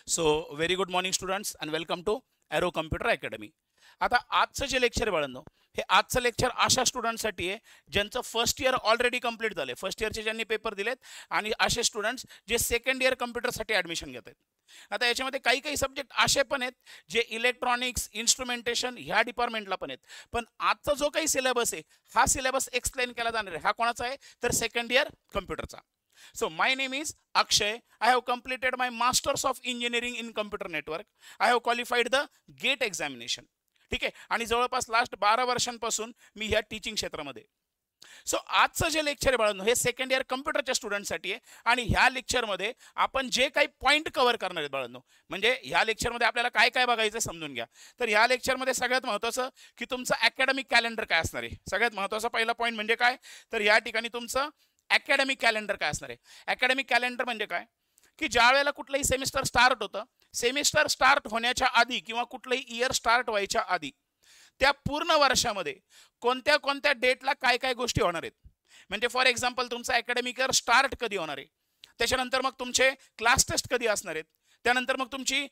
So very good morning students and welcome to Arrow computer academy. आता आजचं जे lecture बाळांनो, हे आजचं लेक्चर अशा स्टुडंट्ससाठी आहे ज्यांचं फर्स्ट इयर ऑलरेडी कंप्लीट झालं. फर्स्ट इयरचे ज्यांनी पेपर दिलेत आणि असे स्टुडंट्स जे सेकंड इयर कम्प्युटरसाठी ॲडमिशन घेत आहेत. आता याच्यामध्ये काही काही सब्जेक्ट असे पण आहेत जे इलेक्ट्रॉनिक्स इन्स्ट्रुमेंटेशन ह्या डिपार्टमेंटला पण आहेत. पण आजचा जो काही सिलेबस आहे हा सिलेबस एक्सप्लेन केला जाणार आहे. हा कोणाचा आहे तर सेकंड इयर कम्प्युटरचा. So my name is Akshay. I have completed my Masters of Engineering in Computer Network. I have qualified the GATE examination. ठीक आहे. आणि जवळपास लास्ट 12 वर्षांपासून मी ह्या टीचिंग क्षेत्रामध्ये. सो आजचं जे लेक्चर आहे बाळांनो, हे सेकंड इयर कम्प्युटरच्या स्टुडंटसाठी आहे. आणि ह्या लेक्चरमध्ये आपण जे काही पॉईंट कव्हर करणार आहेत बाळांनो, म्हणजे ह्या लेक्चरमध्ये आपल्याला काय काय बघायचं समजून घ्या. तर ह्या लेक्चरमध्ये सगळ्यात महत्त्वाचं की तुमचं अकॅडमिक कॅलेंडर काय असणार आहे. सगळ्यात महत्त्वाचा पहिला पॉईंट म्हणजे काय तर या ठिकाणी तुमचं अकॅडमिक कॅलेंडर काय असणार आहे. अकॅडमिक कॅलेंडर म्हणजे काय की ज्या वेळेला कुठलंही सेमिस्टर स्टार्ट होतं, सेमिस्टर स्टार्ट होण्याच्या आधी किंवा कुठलंही इयर स्टार्ट व्हायच्या आधी त्या पूर्ण वर्षामध्ये कोणत्या कोणत्या डेटला काय काय गोष्टी होणार आहेत. म्हणजे फॉर एक्झाम्पल तुमचं अकॅडमिक इयर स्टार्ट कधी होणार आहे, त्याच्यानंतर मग तुमचे क्लास टेस्ट कधी असणार आहेत, त्यानंतर मग तुमची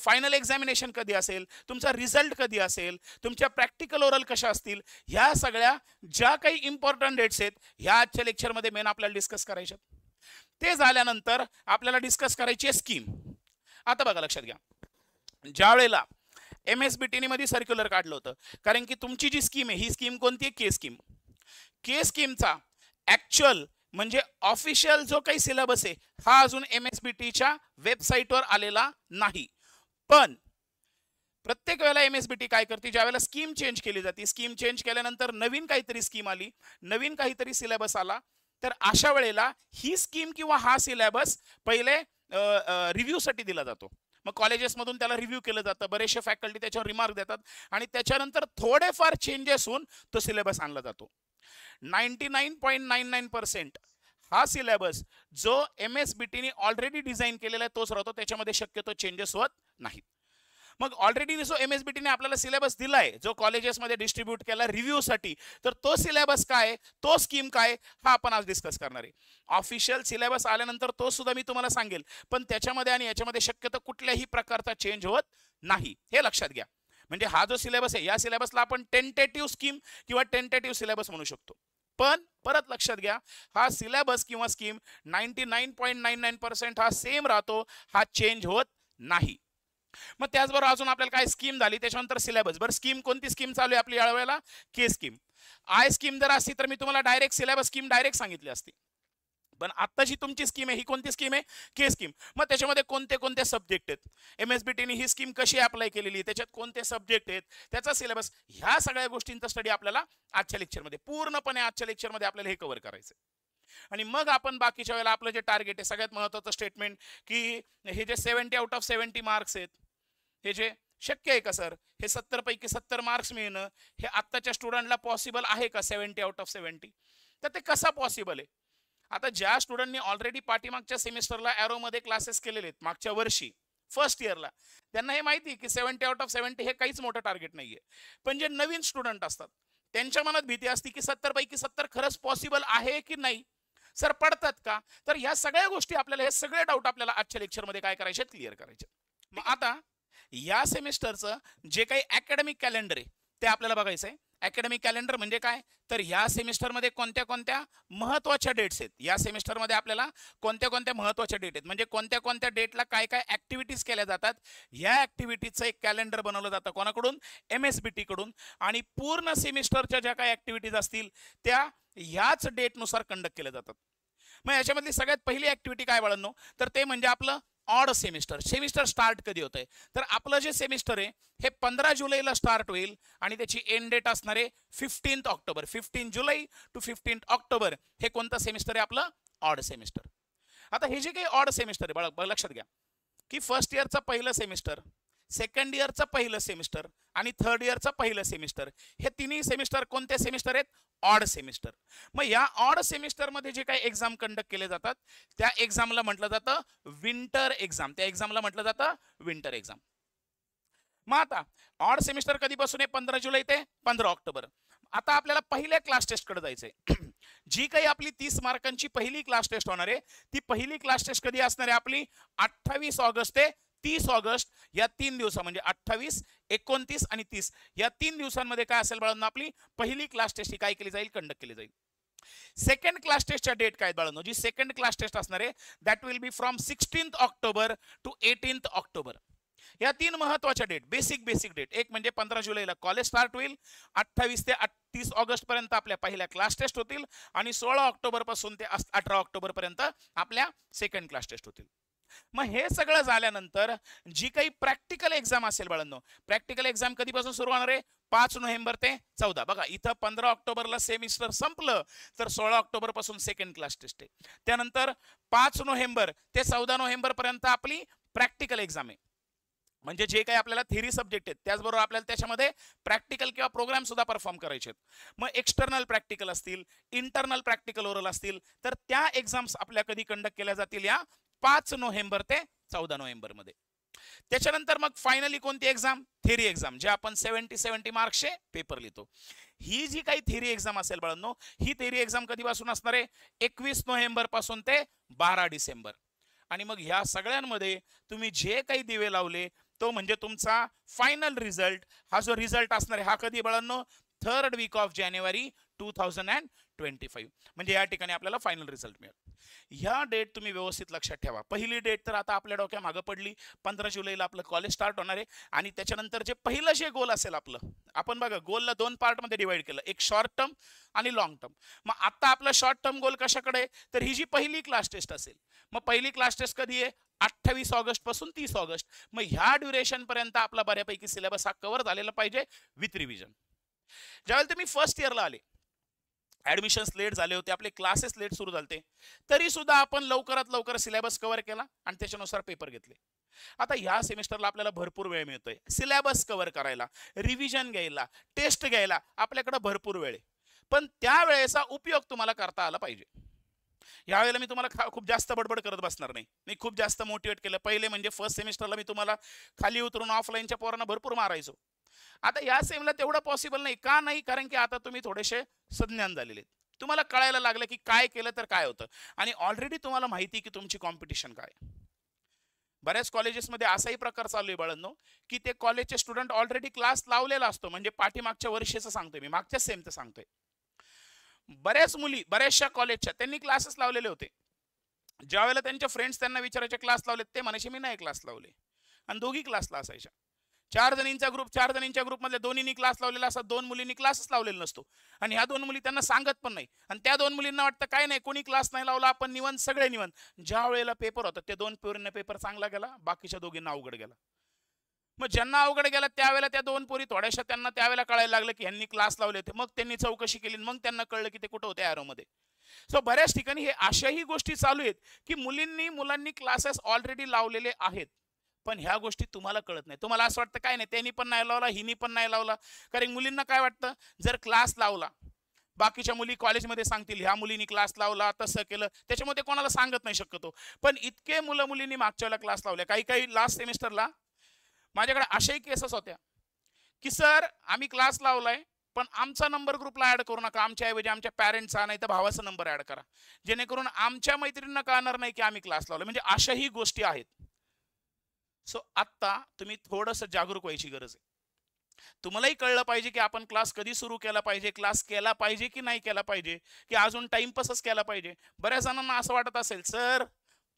फायनल एक्झामिनेशन कधी असेल, तुमचा रिझल्ट कधी असेल, तुमच्या प्रॅक्टिकल ओरल कशा असतील, ह्या सगळ्या ज्या काही इम्पॉर्टंट डेट्स आहेत ह्या आजच्या लेक्चरमध्ये मेन आपल्याला डिस्कस करायच्या. ते झाल्यानंतर आपल्याला डिस्कस करायची आहे स्कीम. आता बघा लक्षात घ्या, ज्या वेळेला MSBT मध्ये सर्क्युलर काढलं होतं, कारण की तुमची जी स्कीम आहे ही स्कीम कोणती आहे के स्कीम. के स्कीमचा ॲक्च्युअल म्हणजे ऑफिशियल जो काही सिलेबस आहे हा अजून MSBTच्या वेबसाईटवर आलेला नाही. पण प्रत्येक वेळेला MSBT काय करते, ज्या वेळेला स्कीम चेंज केली जाते, स्कीम चेंज केल्यानंतर नवीन काहीतरी स्कीम आली, नवीन काहीतरी सिलेबस आला, तर अशा वेळेला ही स्कीम किंवा हा सिलेबस पहिले रिव्ह्यूसाठी दिला जातो. मग कॉलेजेसमधून त्याला रिव्ह्यू केलं जातं, बरेचसे फॅकल्टी त्याच्यावर रिमार्क देतात आणि त्याच्यानंतर थोडेफार चेंजेस होऊन तो सिलेबस आणला जातो. 99.99% हा सिलेबस जो MSBT ऑलरेडी डिझाईन केलेला आहे तोच राहतो, त्याच्यामध्ये शक्यतो चेंजेस होत नाहीत. मग ऑलरेडी जो MSBT आपल्याला सिलेबस दिलाय, जो कॉलेजेसमध्ये डिस्ट्रीब्यूट केला रिव्ह्यूसाठी, तर तो सिलेबस काय, तो स्कीम काय, हा आपण आज डिस्कस करणार आहे. ऑफिशियल सिलेबस आल्यानंतर तो सुद्धा मी तुम्हाला सांगेल, पण त्याच्यामध्ये आणि याच्यामध्ये शक्यतो कुठल्याही प्रकारचा चेंज होत नाही, हे लक्षात घ्या. म्हणजे हा जो सिलेबस आहे या सिलेबसला आपण टेंटेटिव्ह स्कीम किंवा टेंटेटिव्ह सिलेबस म्हणू शकतो. पण परत लक्षात घ्या, हा सिलेबस किंवा स्कीम 99.99% हा सेम राहतो, हा चेंज होत नाही. मग त्याचबरोबर अजून आपल्याला काय स्कीम झाली, त्याच्यानंतर सिलेबस. बरं, स्कीम कोणती स्कीम चालू आहे आपली या वेळेला, के स्कीम. आय स्कीम जर असती तर मी तुम्हाला डायरेक्ट सिलेबस स्कीम डायरेक्ट सांगितली असती. पण आता जी तुमची स्कीम आहे ही कोणती स्कीम आहे, के स्कीम. मग त्याच्यामध्ये कोणते कोणते सब्जेक्ट आहेत, MSBT ही स्कीम कशी अप्लाय केलेली, त्याच्यात कोणते सब्जेक्ट आहेत, त्याचा सिलेबस, ह्या सगळ्या गोष्टींचा स्टडी आपल्याला आजच्या लेक्चरमध्ये पूर्णपणे आजच्या लेक्चरमध्ये आपल्याला हे कव्हर करायचं. आणि मग आपण बाकीच्या वेळेला आपलं जे टार्गेट आहे, सगळ्यात महत्त्वाचं स्टेटमेंट की हे जे 70 आउट ऑफ 70 मार्क्स आहेत, हे जे शक्य आहे का सर, हे 70 पैकी 70 मार्क्स मिळणं हे आत्ताच्या स्टुडंटला पॉसिबल आहे का 70 आउट ऑफ 70. तर ते कसा पॉसिबल आहे. आता ज्या स्टुडंटनी ऑलरेडी पाठीमागच्या सेमिस्टरला ॲरोमध्ये क्लासेस केलेले आहेत मागच्या वर्षी फर्स्ट इयरला, त्यांना हे माहिती की 70 आउट ऑफ 70 हे काहीच मोठं टार्गेट नाहीये. पण जे नवीन स्टुडंट असतात त्यांच्या मनात भीती असते की 70 पैकी 70 खरंच पॉसिबल आहे की नाही, सर पडतात का. तर ह्या सगळ्या गोष्टी आपल्याला, हे सगळे डाऊट आपल्याला आजच्या लेक्चरमध्ये काय करायचे, क्लिअर करायचे. मग आता या सेमिस्टरचं जे काही अकॅडमिक कॅलेंडर आहे ते आपल्याला बघायचं आहे. अकॅडमिक कॅलेंडर म्हणजे काय तर या सेमिस्टरमध्ये कोणत्या कोणत्या महत्त्वाच्या डेट्स आहेत, या सेमिस्टरमध्ये आपल्याला कोणत्या कोणत्या महत्त्वाच्या डेट आहेत, म्हणजे कोणत्या कोणत्या डेटला काय काय ॲक्टिव्हिटीज केल्या जातात, या ॲक्टिव्हिटीजचं एक कॅलेंडर बनवलं जातं. कोणाकडून, MSBT कडून. आणि पूर्ण सेमिस्टरच्या ज्या काही ॲक्टिव्हिटीज असतील त्या ह्याच डेटनुसार कंडक्ट केल्या जातात. मग याच्यामधली सगळ्यात पहिली ॲक्टिव्हिटी काय बाळांनो, तर ते म्हणजे आपलं ऑड सेमिस्टर. सेमिस्टर स्टार्ट कधी होत आहे तर आपलं जे सेमिस्टर आहे हे 15 जुलैला स्टार्ट होईल आणि त्याची एंड डेट असणार आहे 15 ऑक्टोबर. 15 जुलै टू 15 ऑक्टोबर हे कोणतं सेमिस्टर आहे, आपलं ऑड सेमिस्टर. आता हे जे काही ऑड सेमिस्टर आहे बघा लक्षात घ्या की फर्स्ट इयरचं पहिलं सेमिस्टर, सेकंड इयरचं पहिलं सेमिस्टर आणि थर्ड इयरचं पहिलं सेमिस्टर, हे तिन्ही सेमिस्टर कोणते सेमिस्टर आहेत, ऑड सेमिस्टर. मग या ऑड सेमिस्टरमध्ये जे काही एक्झाम कंडक्ट केले जातात त्या एक्झामला म्हटलं जातं विंटर एक्झाम. त्या एक्झामला म्हटलं जातं विंटर एक्झाम. मग आता ऑड सेमिस्टर कधीपासून आहे, 15 जुलै ते 15 ऑक्टोबर. आता आपल्याला पहिल्या क्लास टेस्ट कडे जायचंय. जी काही आपली 30 मार्कांची पहिली क्लास टेस्ट होणार आहे, ती पहिली क्लास टेस्ट कधी असणार आहे आपली 28 ऑगस्ट ते 30 ऑगस्ट या 3 दिवसा, म्हणजे 28, 29 आणि 30 या 3 दिवसांमध्ये काय असेल बाळांनो, आपली पहिली क्लास टेस्ट ही काय केली जाईल, कंडक्ट केली जाईल. सेकंड क्लास टेस्टच्या डेट काय बाळांनो, जी सेकंड क्लास टेस्ट असणार आहे that will be from 16 October to 18 October. या 3 महत्वाच्या डेट, बेसिक डेट. एक म्हणजे 15 जुलैला कॉलेज स्टार्ट होईल, 28 ते 30 ऑगस्ट पर्यंत आपल्या पहिल्या क्लास टेस्ट होतील आणि 16 ऑक्टोबर पासून ते 18 ऑक्टोबर पर्यंत आपल्या सेकंड क्लास टेस्ट होतील. मग हे सगळं झाल्यानंतर जी काही प्रॅक्टिकल एक्झाम असेल बाळांनो, प्रॅक्टिकल एक्झाम कधीपासून सुरू होणार आहे, 5 नोव्हेंबर ते 14. बघा इथं 15 ऑक्टोबरला सेमिस्टर संपलं तर 16 ऑक्टोबर पासून सेकंड क्लास टेस्ट आहे. त्यानंतर 5 नोव्हेंबर ते 14 नोव्हेंबर पर्यंत आपली प्रॅक्टिकल एक्झाम आहे. म्हणजे जे काही आपल्याला थेरी सब्जेक्ट आहेत त्याचबरोबर आपल्याला त्याच्यामध्ये प्रॅक्टिकल किंवा प्रोग्राम सुद्धा परफॉर्म करायचे आहेत. मग एक्सटर्नल प्रॅक्टिकल असतील, इंटरनल प्रॅक्टिकल ओरल असतील, तर त्या एक्झाम्स आपल्या कधी कंडक्ट केल्या जातील, या 5 नोव्हेंबर ते 14 नोव्हेंबर मध्ये. त्याच्यानंतर मग फायनली कोणती एक्झाम, थेरी एक्झाम, जे आपण 70 मार्क्सचे पेपर लिहितो. ही जी काही थेरी एक्झाम असेल बाळांनो, ही थेरी एक्झाम कधीपासून असणार आहे, 21 नोव्हेंबर पासून ते 12 डिसेंबर. आणि मग ह्या सगळ्यांमध्ये तुम्ही जे काही दिवे लावले तो म्हणजे तुमचा फायनल रिझल्ट. हा जो रिझल्ट असणार आहे हा कधी बाळांनो, 3rd वीक ऑफ जानेवारी 2025. म्हणजे या ठिकाणी आपल्याला फायनल रिझल्ट मिळेल. ह्या डेट तुम्ही व्यवस्थित लक्षात ठेवा. पहिली डेट तर आता आपल्या डोक्या मागे पडली, 15 जुलैला आपलं कॉलेज स्टार्ट होणार आहे. आणि त्याच्यानंतर जे पहिलं जे गोल असेल आपलं, आपण बघा गोलला 2 पार्टमध्ये डिवाइड केलं, एक शॉर्ट टर्म आणि लॉंग टर्म. मग आता आपला शॉर्ट टर्म गोल कशाकडे, तर ही जी पहिली क्लास टेस्ट असेल, मग पहिली क्लास टेस्ट कधी आहे, 28 ऑगस्ट पासून 30 ऑगस्ट. मग ह्या ड्युरेशन पर्यंत आपला बऱ्यापैकी सिलेबस हा कव्हर झालेला पाहिजे विथ रिव्हिजन. ज्यावेळेला तुम्ही फर्स्ट इयरला आले, ऍडमिशन्स लेट झाले होते, आपले क्लासेस लेट सुरू झाले, तरी सुद्धा आपण लवकरात लवकर सिलेबस कव्हर केला आणि त्याच्यानुसार पेपर घेतले. आता ह्या सेमिस्टरला आपल्याला भरपूर वेळ मिळतोय सिलेबस कव्हर करायला, रिव्हिजन घ्यायला, टेस्ट घ्यायला, आपल्याकडे भरपूर वेळ आहे. पण त्या वेळेचा उपयोग तुम्हाला करता आला पाहिजे. यावेळेला मी तुम्हाला खूप जास्त बडबड करत बसणार नाही, मी खूप जास्त मोटिवेट केलं. पहिले म्हणजे फर्स्ट सेमिस्टरला मी तुम्हाला खाली उतरून ऑफलाईनच्या पोरांना भरपूर मारायचो. आता या सेमला तेवढं पॉसिबल नाही. का नाही, कारण की आता तुम्ही थोडेसे सज्ञान झालेले, तुम्हाला कळायला लागलं की काय केलं तर काय होतं, आणि ऑलरेडी तुम्हाला माहिती की तुमची कॉम्पिटिशन काय. बऱ्याच कॉलेजेसमध्ये असाही प्रकार चालू आहे बाळांनो, की ते कॉलेजचे स्टुडंट ऑलरेडी क्लास लावलेला असतो, म्हणजे पाठीमागच्या वर्षीचं सांगतोय मी, मागच्या सेमचं सांगतोय. बऱ्याच मुली बऱ्याचशा कॉलेजच्या त्यांनी क्लासेस लावलेले होते. ज्यावेळेला त्यांच्या फ्रेंड्स त्यांना विचारायचे क्लास लावले, ते म्हणायचे मी नाही क्लास लावले, आणि दोघी क्लासला असायच्या. 4 जणींचा ग्रुप मधल्या दोन्हींनी क्लास लावलेला असतात, 2 मुलींनी क्लासच लावलेला नसतो, आणि ह्या 2 मुली त्यांना सांगत पण नाही, आणि त्या 2 मुलींना वाटतं काय नाही, कोणी क्लास नाही लावला, आपण निवांत, सगळे निवांत. ज्या वेळेला पेपर होता त्या 2 पोरींना पेपर चांगला गेला, बाकीच्या दोघींना अवघड गेला. मग ज्यांना अवघड गेला त्यावेळेला त्या 2 पोरी थोड्याशा त्यांना त्यावेळेला कळायला लागलं की ह्यांनी क्लास लावले होते. मग त्यांनी चौकशी केली, मग त्यांना कळलं की ते कुठं होते, ॲरोमध्ये. सो बऱ्याच ठिकाणी हे अशाही गोष्टी चालू आहेत की मुलांनी क्लासेस ऑलरेडी लावलेले आहेत, पण ह्या गोष्टी तुम्हाला कळत नाही. तुम्हाला असं वाटतं काय नाही, त्यांनी पण नाही लावला, हिनी पण नाही लावला. कारण मुलींना काय वाटतं, जर क्लास लावला, बाकीच्या मुली कॉलेजमध्ये सांगतील ह्या मुलींनी क्लास लावला, तसं केलं, त्याच्यामध्ये कोणाला सांगत नाही शक्यतो. पण इतके मुलींनी मागच्या वेळेला क्लास लावले. काही लास्ट सेमिस्टरला माझ्याकडे अशाही केसेस होत्या की सर आम्ही क्लास लावलाय, पण आमचा नंबर ग्रुपला ऍड करू नका, आमच्या ऐवजी आमच्या पॅरेंट्सचा नाही तर भावाचा नंबर ऍड करा, जेणेकरून आमच्या मैत्रिणींना कळणार नाही की आम्ही क्लास लावला. म्हणजे अशाही गोष्टी आहेत. सो आता तुम्ही थोडंसं जागरूक व्हायची गरज आहे. तुम्हालाही कळलं पाहिजे की आपण क्लास कधी सुरू केला पाहिजे, क्लास केला पाहिजे की नाही केला पाहिजे, की अजून टाइमपासच केला पाहिजे. बऱ्याच जणांना असं वाटत असेल सर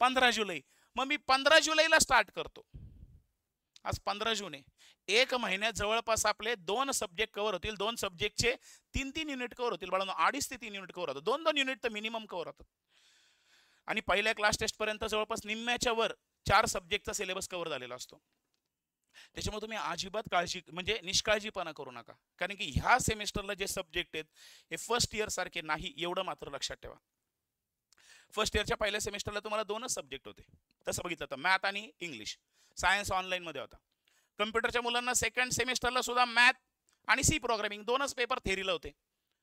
15 जुलै, मग मी 15 जुलैला स्टार्ट करतो. आज 15 जून आहे, 1 महिन्यात जवळपास आपले 2 सब्जेक्ट कव्हर होतील. 2 सब्जेक्टचे 3 युनिट कव्हर होतील बाळांनो, 2.5 ते 3 युनिट कव्हर होतात, 2 युनिट तर मिनिमम कव्हर होतात. आणि पहिल्या क्लास टेस्ट पर्यंत जवळपास निम्म्याच्या वर 4 सब्जेक्टचा सिलेबस कव्हर झालेला असतो. त्याच्यामुळे तुम्ही अजिबात म्हणजे निष्काळजीपणा करू नका, कारण की ह्या सेमिस्टरला जे सब्जेक्ट आहेत हे फर्स्ट इयर सारखे नाही, एवढं मात्र लक्षात ठेवा. फर्स्ट इयरच्या पहिल्या सेमिस्टरला तुम्हाला 2च सब्जेक्ट होते, तसं बघितलं तर मॅथ आणि इंग्लिश. सायन्स ऑनलाईन मध्ये होता. कम्प्युटरच्या मुलांना सेकंड सेमिस्टरला सुद्धा मॅथ आणि सी प्रोग्रामिंग 2च पेपर थेरीला होते.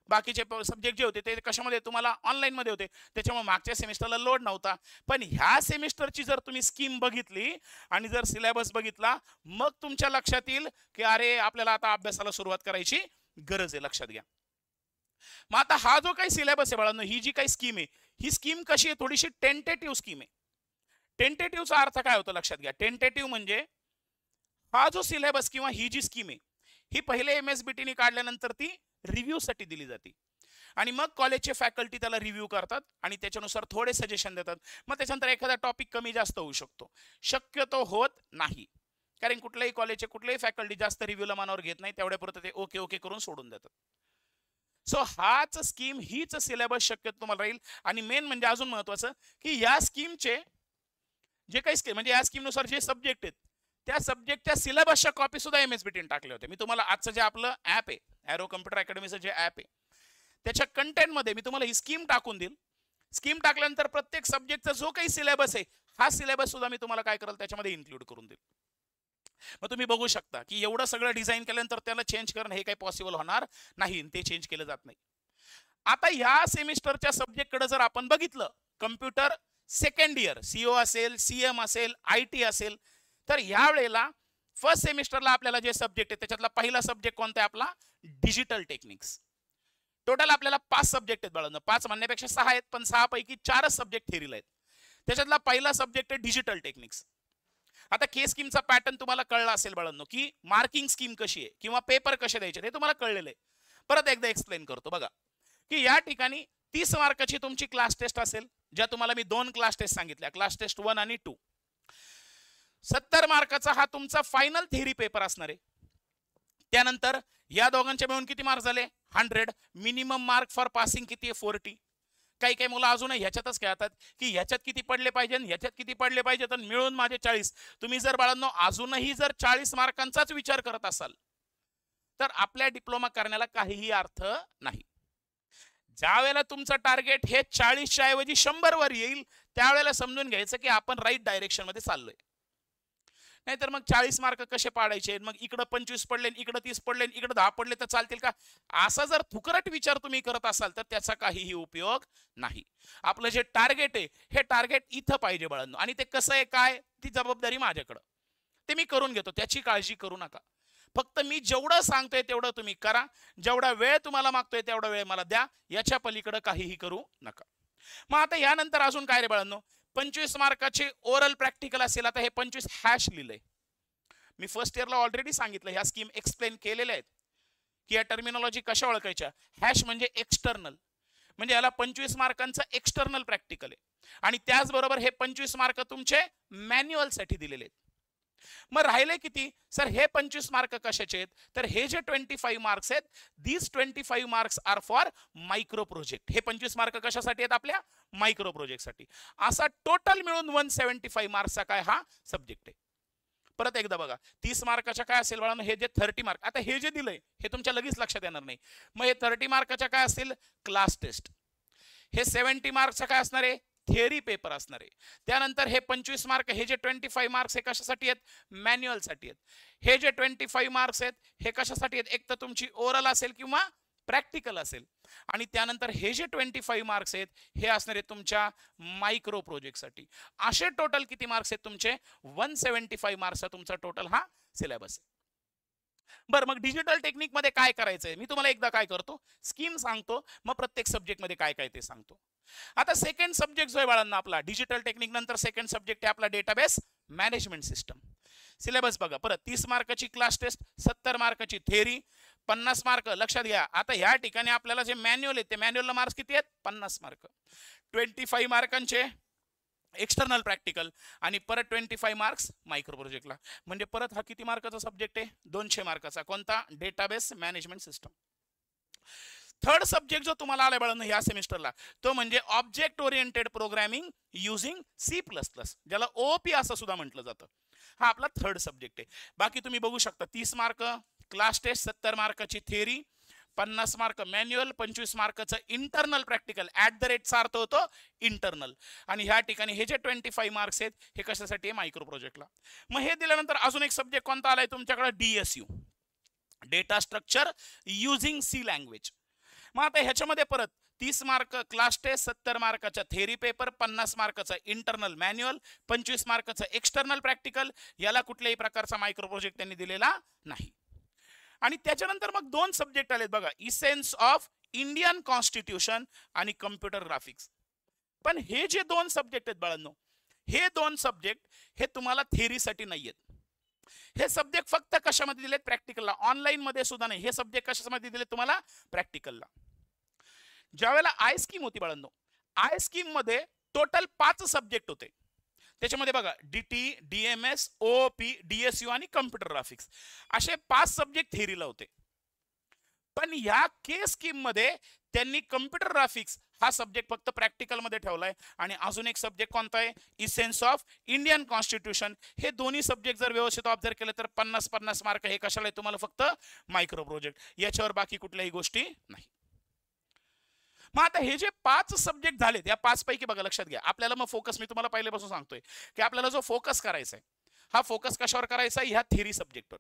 बाकीचे सब्जेक्ट जे होते ते कशामध्ये, तुम्हाला ऑनलाईन मध्ये होते, त्याच्यामुळे मागच्या सेमिस्टरला लोड नव्हता. पण ह्या सेमिस्टरची जर तुम्ही स्कीम बघितली आणि जर सिलेबस बघितला, मग तुमच्या लक्षात येईल की अरे आपल्याला आता अभ्यासाला सुरुवात करायची गरज आहे. लक्षात घ्या. मग आता हा जो काही सिलेबस आहे बाळांनो, ही जी काही स्कीम आहे, ही स्कीम कशी आहे, थोडीशी टेंटेटिव्ह स्कीम आहे. टेंटेटिव्हचा अर्थ काय होतो लक्षात घ्या. टेंटेटिव्ह म्हणजे हा जो सिलेबस किंवा ही जी स्कीम आहे, ही पहिले MSBT काढल्यानंतर ती रिव्ह्यू साठी दिली जाते आणि मग कॉलेजचे फॅकल्टी त्याला रिव्ह्यू करतात आणि त्याच्यानुसार थोडे सजेशन देतात. मग त्याच्यानंतर एखादा टॉपिक कमी जास्त होऊ शकतो, शक्यतो होत नाही, कारण कुठल्याही कॉलेजचे कुठल्याही फॅकल्टी जास्त रिव्ह्यूला मनावर घेत नाही, तेवढ्यापुरतं ते ओके ओके करून सोडून देतात. सो हाच स्कीम, हीच सिलेबस शक्यतो तुम्हाला राहील. आणि मेन म्हणजे अजून महत्वाचं की या स्कीमचे जे काही स्कीम म्हणजे या स्कीमनुसार जे सब्जेक्ट आहेत त्या सब्जेक्टच्या सिलेबसच्या कॉपी सुद्धा MSBT टाकले होते. मी तुम्हाला आजचं जे आपलं ऍप आहे, एरो कम्प्युटर अकॅडमीचं जे ऍप आहे, त्याच्या कंटेंट मध्ये मी तुम्हाला ही स्कीम टाकून देईल. स्कीम टाकल्यानंतर प्रत्येक सब्जेक्टचा जो काही सिलेबस आहे, हा सिलेबस सुद्धा मी तुम्हाला काय करेल त्याच्यामध्ये इन्क्लूड करून देईल. मग तुम्ही बघू शकता की एवढं सगळं डिझाईन केल्यानंतर त्याला चेंज करणं हे काही पॉसिबल होणार नाही, ते चेंज केलं जात नाही. आता ह्या सेमिस्टरच्या सब्जेक्टकडे जर आपण बघितलं, कम्प्युटर सेकंड इयर, CO असेल, CM असेल, IT असेल, तर ह्या वेळेला फर्स्ट सेमिस्टरला आपल्याला जे सब्जेक्ट आहे त्याच्यातला पहिला सब्जेक्ट कोणता आहे आपला, डिजिटल टेक्निक्स. टोटल आपल्याला 5 सब्जेक्ट आहेत बाळांनो, 5 म्हणण्यापेक्षा 6 आहेत, पण 6 पैकी 4च सब्जेक्ट थेरीला आहेत. त्याच्यातला पहिला सब्जेक्ट आहे डिजिटल टेक्निक्स. आता के स्कीमचा पॅटर्न तुम्हाला कळला असेल बाळांनो, की मार्किंग स्कीम कशी आहे किंवा पेपर कसे द्यायचे हे तुम्हाला कळलेलं आहे. परत एकदा एक्सप्लेन करतो बघा, की या ठिकाणी 30 मार्काची तुमची क्लास टेस्ट असेल, ज्या तुम्हाला मी 2 क्लास टेस्ट सांगितल्या, क्लास टेस्ट 1 आणि 2. 70 मार्काचा हा तुमचा फायनल थेरी पेपर असणार आहे. त्यानंतर या दोघांचे मिळून किती मार्क झाले, 100. मिनिमम मार्क फॉर पासिंग किती आहे, 40. काही काही मुलं अजूनही ह्याच्यातच खेळतात की ह्याच्यात किती पडले पाहिजे, ह्याच्यात किती पडले पाहिजे, तर मिळून माझे 40. तुम्ही जर बाळांनो अजूनही जर 40 मार्कांचाच विचार करत असाल तर आपल्या डिप्लोमा करण्याला काहीही अर्थ नाही. ज्या वेळेला तुमचं टार्गेट हे 40च्या ऐवजी 100 वर येईल, त्यावेळेला समजून घ्यायचं की आपण राईट डायरेक्शन मध्ये चाललोय. नाहीतर मग 40 मार्क कसे पाडायचे, मग इकडे 25 पडले, इकडे 30 पडले, इकडे 10 पडले तर चालतील का, असा जर फुकरट विचार तुम्ही करत असाल तर त्याचा काहीही उपयोग नाही. आपलं जे टार्गेट आहे हे टार्गेट इथं पाहिजे बाळांनो, आणि ते कसं आहे काय ती जबाबदारी माझ्याकडं, ते मी करून घेतो, त्याची काळजी करू नका. फक्त मी जेवढं सांगतोय तेवढं तुम्ही करा, जेवढा वेळ तुम्हाला मागतोय तेवढा वेळ मला द्या, याच्या पलीकडे काहीही करू नका. मग आता यानंतर अजून काय रे बाळांनो, 25 मार्काचे ओरल प्रॅक्टिकल असेल. आता हे 25 हॅश लिहिलंय मी, फर्स्ट इयरला ऑलरेडी सांगितलं, ह्या स्कीम एक्सप्लेन केलेल्या आहेत की या टर्मिनॉलॉजी कशा ओळखायच्या. हॅश म्हणजे एक्सटर्नल, म्हणजे याला 25 मार्कांचं एक्सटर्नल प्रॅक्टिकल आहे, आणि त्याचबरोबर हे 25 मार्क तुमचे मॅन्युअल साठी दिलेले आहेत. मग राहिले किती सर, हे 25 मार्क कशाचे आहेत, तर हे जे 25 मार्क्स आहेत, these 25 marks are for micro project. हे 25 मार्क कशासाठी आहेत, आपल्या मायक्रो प्रोजेक्ट साठी. असा टोटल मिळून 175 मार्क्सचा काय हा सब्जेक्ट आहे. परत एकदा बघा, 30 मार्काच्या काय असेल बाळांनो, हे जे 30 मार्क, आता हे जे दिलंय हे तुमच्या लगेच लक्षात येणार नाही. मग हे 30 मार्काच्या काय असतील, क्लास टेस्ट. हे 70 मार्कचा काय असणार आहे, थिअरी पेपर असणार आहे. त्यानंतर हे 25 मार्क, हे जे 25 मार्क्स हे कशासाठी आहेत, मॅन्युअल साठी आहेत. हे जे 25 मार्क्स आहेत हे कशासाठी आहेत, एक तर तुमची ओरल असेल किंवा प्रॅक्टिकल असेल, आणि त्यानंतर हे जे 25 मार्क्स आहेत हे असणार आहेत तुमच्या मायक्रो प्रोजेक्ट साठी. असे टोटल किती मार्क्स आहेत तुमचे, 175 मार्क्सचा तुमचा टोटल हा सिलेबस आहे. बरं, मग डिजिटल टेक्निक मध्ये काय करायचंय, मी तुम्हाला एकदा काय करतो, स्कीम सांगतो, मग प्रत्येक सब्जेक्ट मध्ये काय काय ते सांगतो. आता सेकंड सब्जेक्ट जो आहे बाळांना आपला डिजिटल टेक्निक नंतर सेकंड सब्जेक्ट आहे आपला डेटाबेस मॅनेजमेंट सिस्टम. सिलेबस बघा परत, 30 मार्काची क्लास टेस्ट, 70 मार्काची थेरी, 50 मार्क. लक्षात घ्या, आता ह्या ठिकाणी आपल्याला जे मॅन्युअल आहे ते मॅन्युअलला मार्क्स किती आहेत, 50 मार्क. 25 मार्कांचे एक्सटर्नल प्रॅक्टिकल, आणि परत 25 मार्क्स मायक्रो प्रोजेक्टला. म्हणजे परत हा किती मार्काचा सब्जेक्ट आहे, 200 मार्काचा. कोणता, database management system. Third subject जो तुम्हाला आलाय बाळांनो ह्या सेमिस्टरला, तो म्हणजे object oriented programming using C++, ज्याला OOP असं सुद्धा म्हटलं जातं. हा आपला थर्ड सब्जेक्ट आहे. बाकी तुम्ही बघू शकता, 30 मार्क क्लास टेस्ट, 70 मार्काची थिअरी, 50 मार्क मॅन्युअल, 25 मार्काचं इंटरनल प्रॅक्टिकल. चा अर्थ होतो इंटरनल. आणि ह्या ठिकाणी हे जे 25 मार्क्स आहेत हे कशासाठी आहे, मायक्रो प्रोजेक्टला. मग हे दिल्यानंतर अजून एक सब्जेक्ट कोणता आलाय तुमच्याकडे, DSU, data structure using C language. मग आता ह्याच्यामध्ये परत 30 मार्क क्लास टेस्ट, 70 मार्काचा थेरी पेपर, 50 मार्काचा इंटरनल मॅन्युअल, 25 मार्काचा एक्सटर्नल प्रॅक्टिकल. याला कुठल्याही प्रकारचा मायक्रो प्रोजेक्ट त्यांनी दिलेला नाही. आणि त्याच्यानंतर मग 2 सब्जेक्ट आलेत बघा, इसेन्स ऑफ इंडियन कॉन्स्टिट्यूशन आणि कम्प्युटर ग्राफिक्स. पण हे जे 2 सब्जेक्ट आहेत बाळांनो, हे 2 सब्जेक्ट हे तुम्हाला थेअरीसाठी नाहीयेत. हे सब्जेक्ट फक्त कशामध्ये दिलेत? प्रॅक्टिकलला. ऑनलाईन मध्ये सुद्धा नाही. हे सब्जेक्ट कशामध्ये दिलेत तुम्हाला? प्रॅक्टिकलला. ज्यावेळेला आय स्कीम होती बाळांनो, आय स्कीम मध्ये टोटल 5 सब्जेक्ट होते. त्याच्यामध्ये बघा डीटी, डीएमएस, ओपी, डीएसयू आणि कम्प्युटर ग्राफिक्स असे 5 सब्जेक्ट थेअरीला होते. पण या के स्कीम मध्ये त्यांनी कम्प्युटर ग्राफिक्स हा सब्जेक्ट फक्त प्रॅक्टिकल मध्ये ठेवलाय आणि अजून एक सब्जेक्ट कोणता आहे? Essence of Indian constitution. हे दोन्ही सब्जेक्ट जर व्यवस्थित ऑब्झर्व केले तर 50-50 मार्क हे कशाला आहे तुम्हाला? फक्त मायक्रो प्रोजेक्ट. याच्यावर बाकी कुठल्याही गोष्टी नाही. मग आता हे जे 5 सब्जेक्ट झालेत, या 5 पैकी बघा लक्षात घ्या, आपल्याला मग फोकस मी तुम्हाला पहिल्यापासून सांगतोय की आपल्याला जो फोकस करायचा आहे हा फोकस कशावर करायचा आहे? ह्या थेअरी सब्जेक्टवर,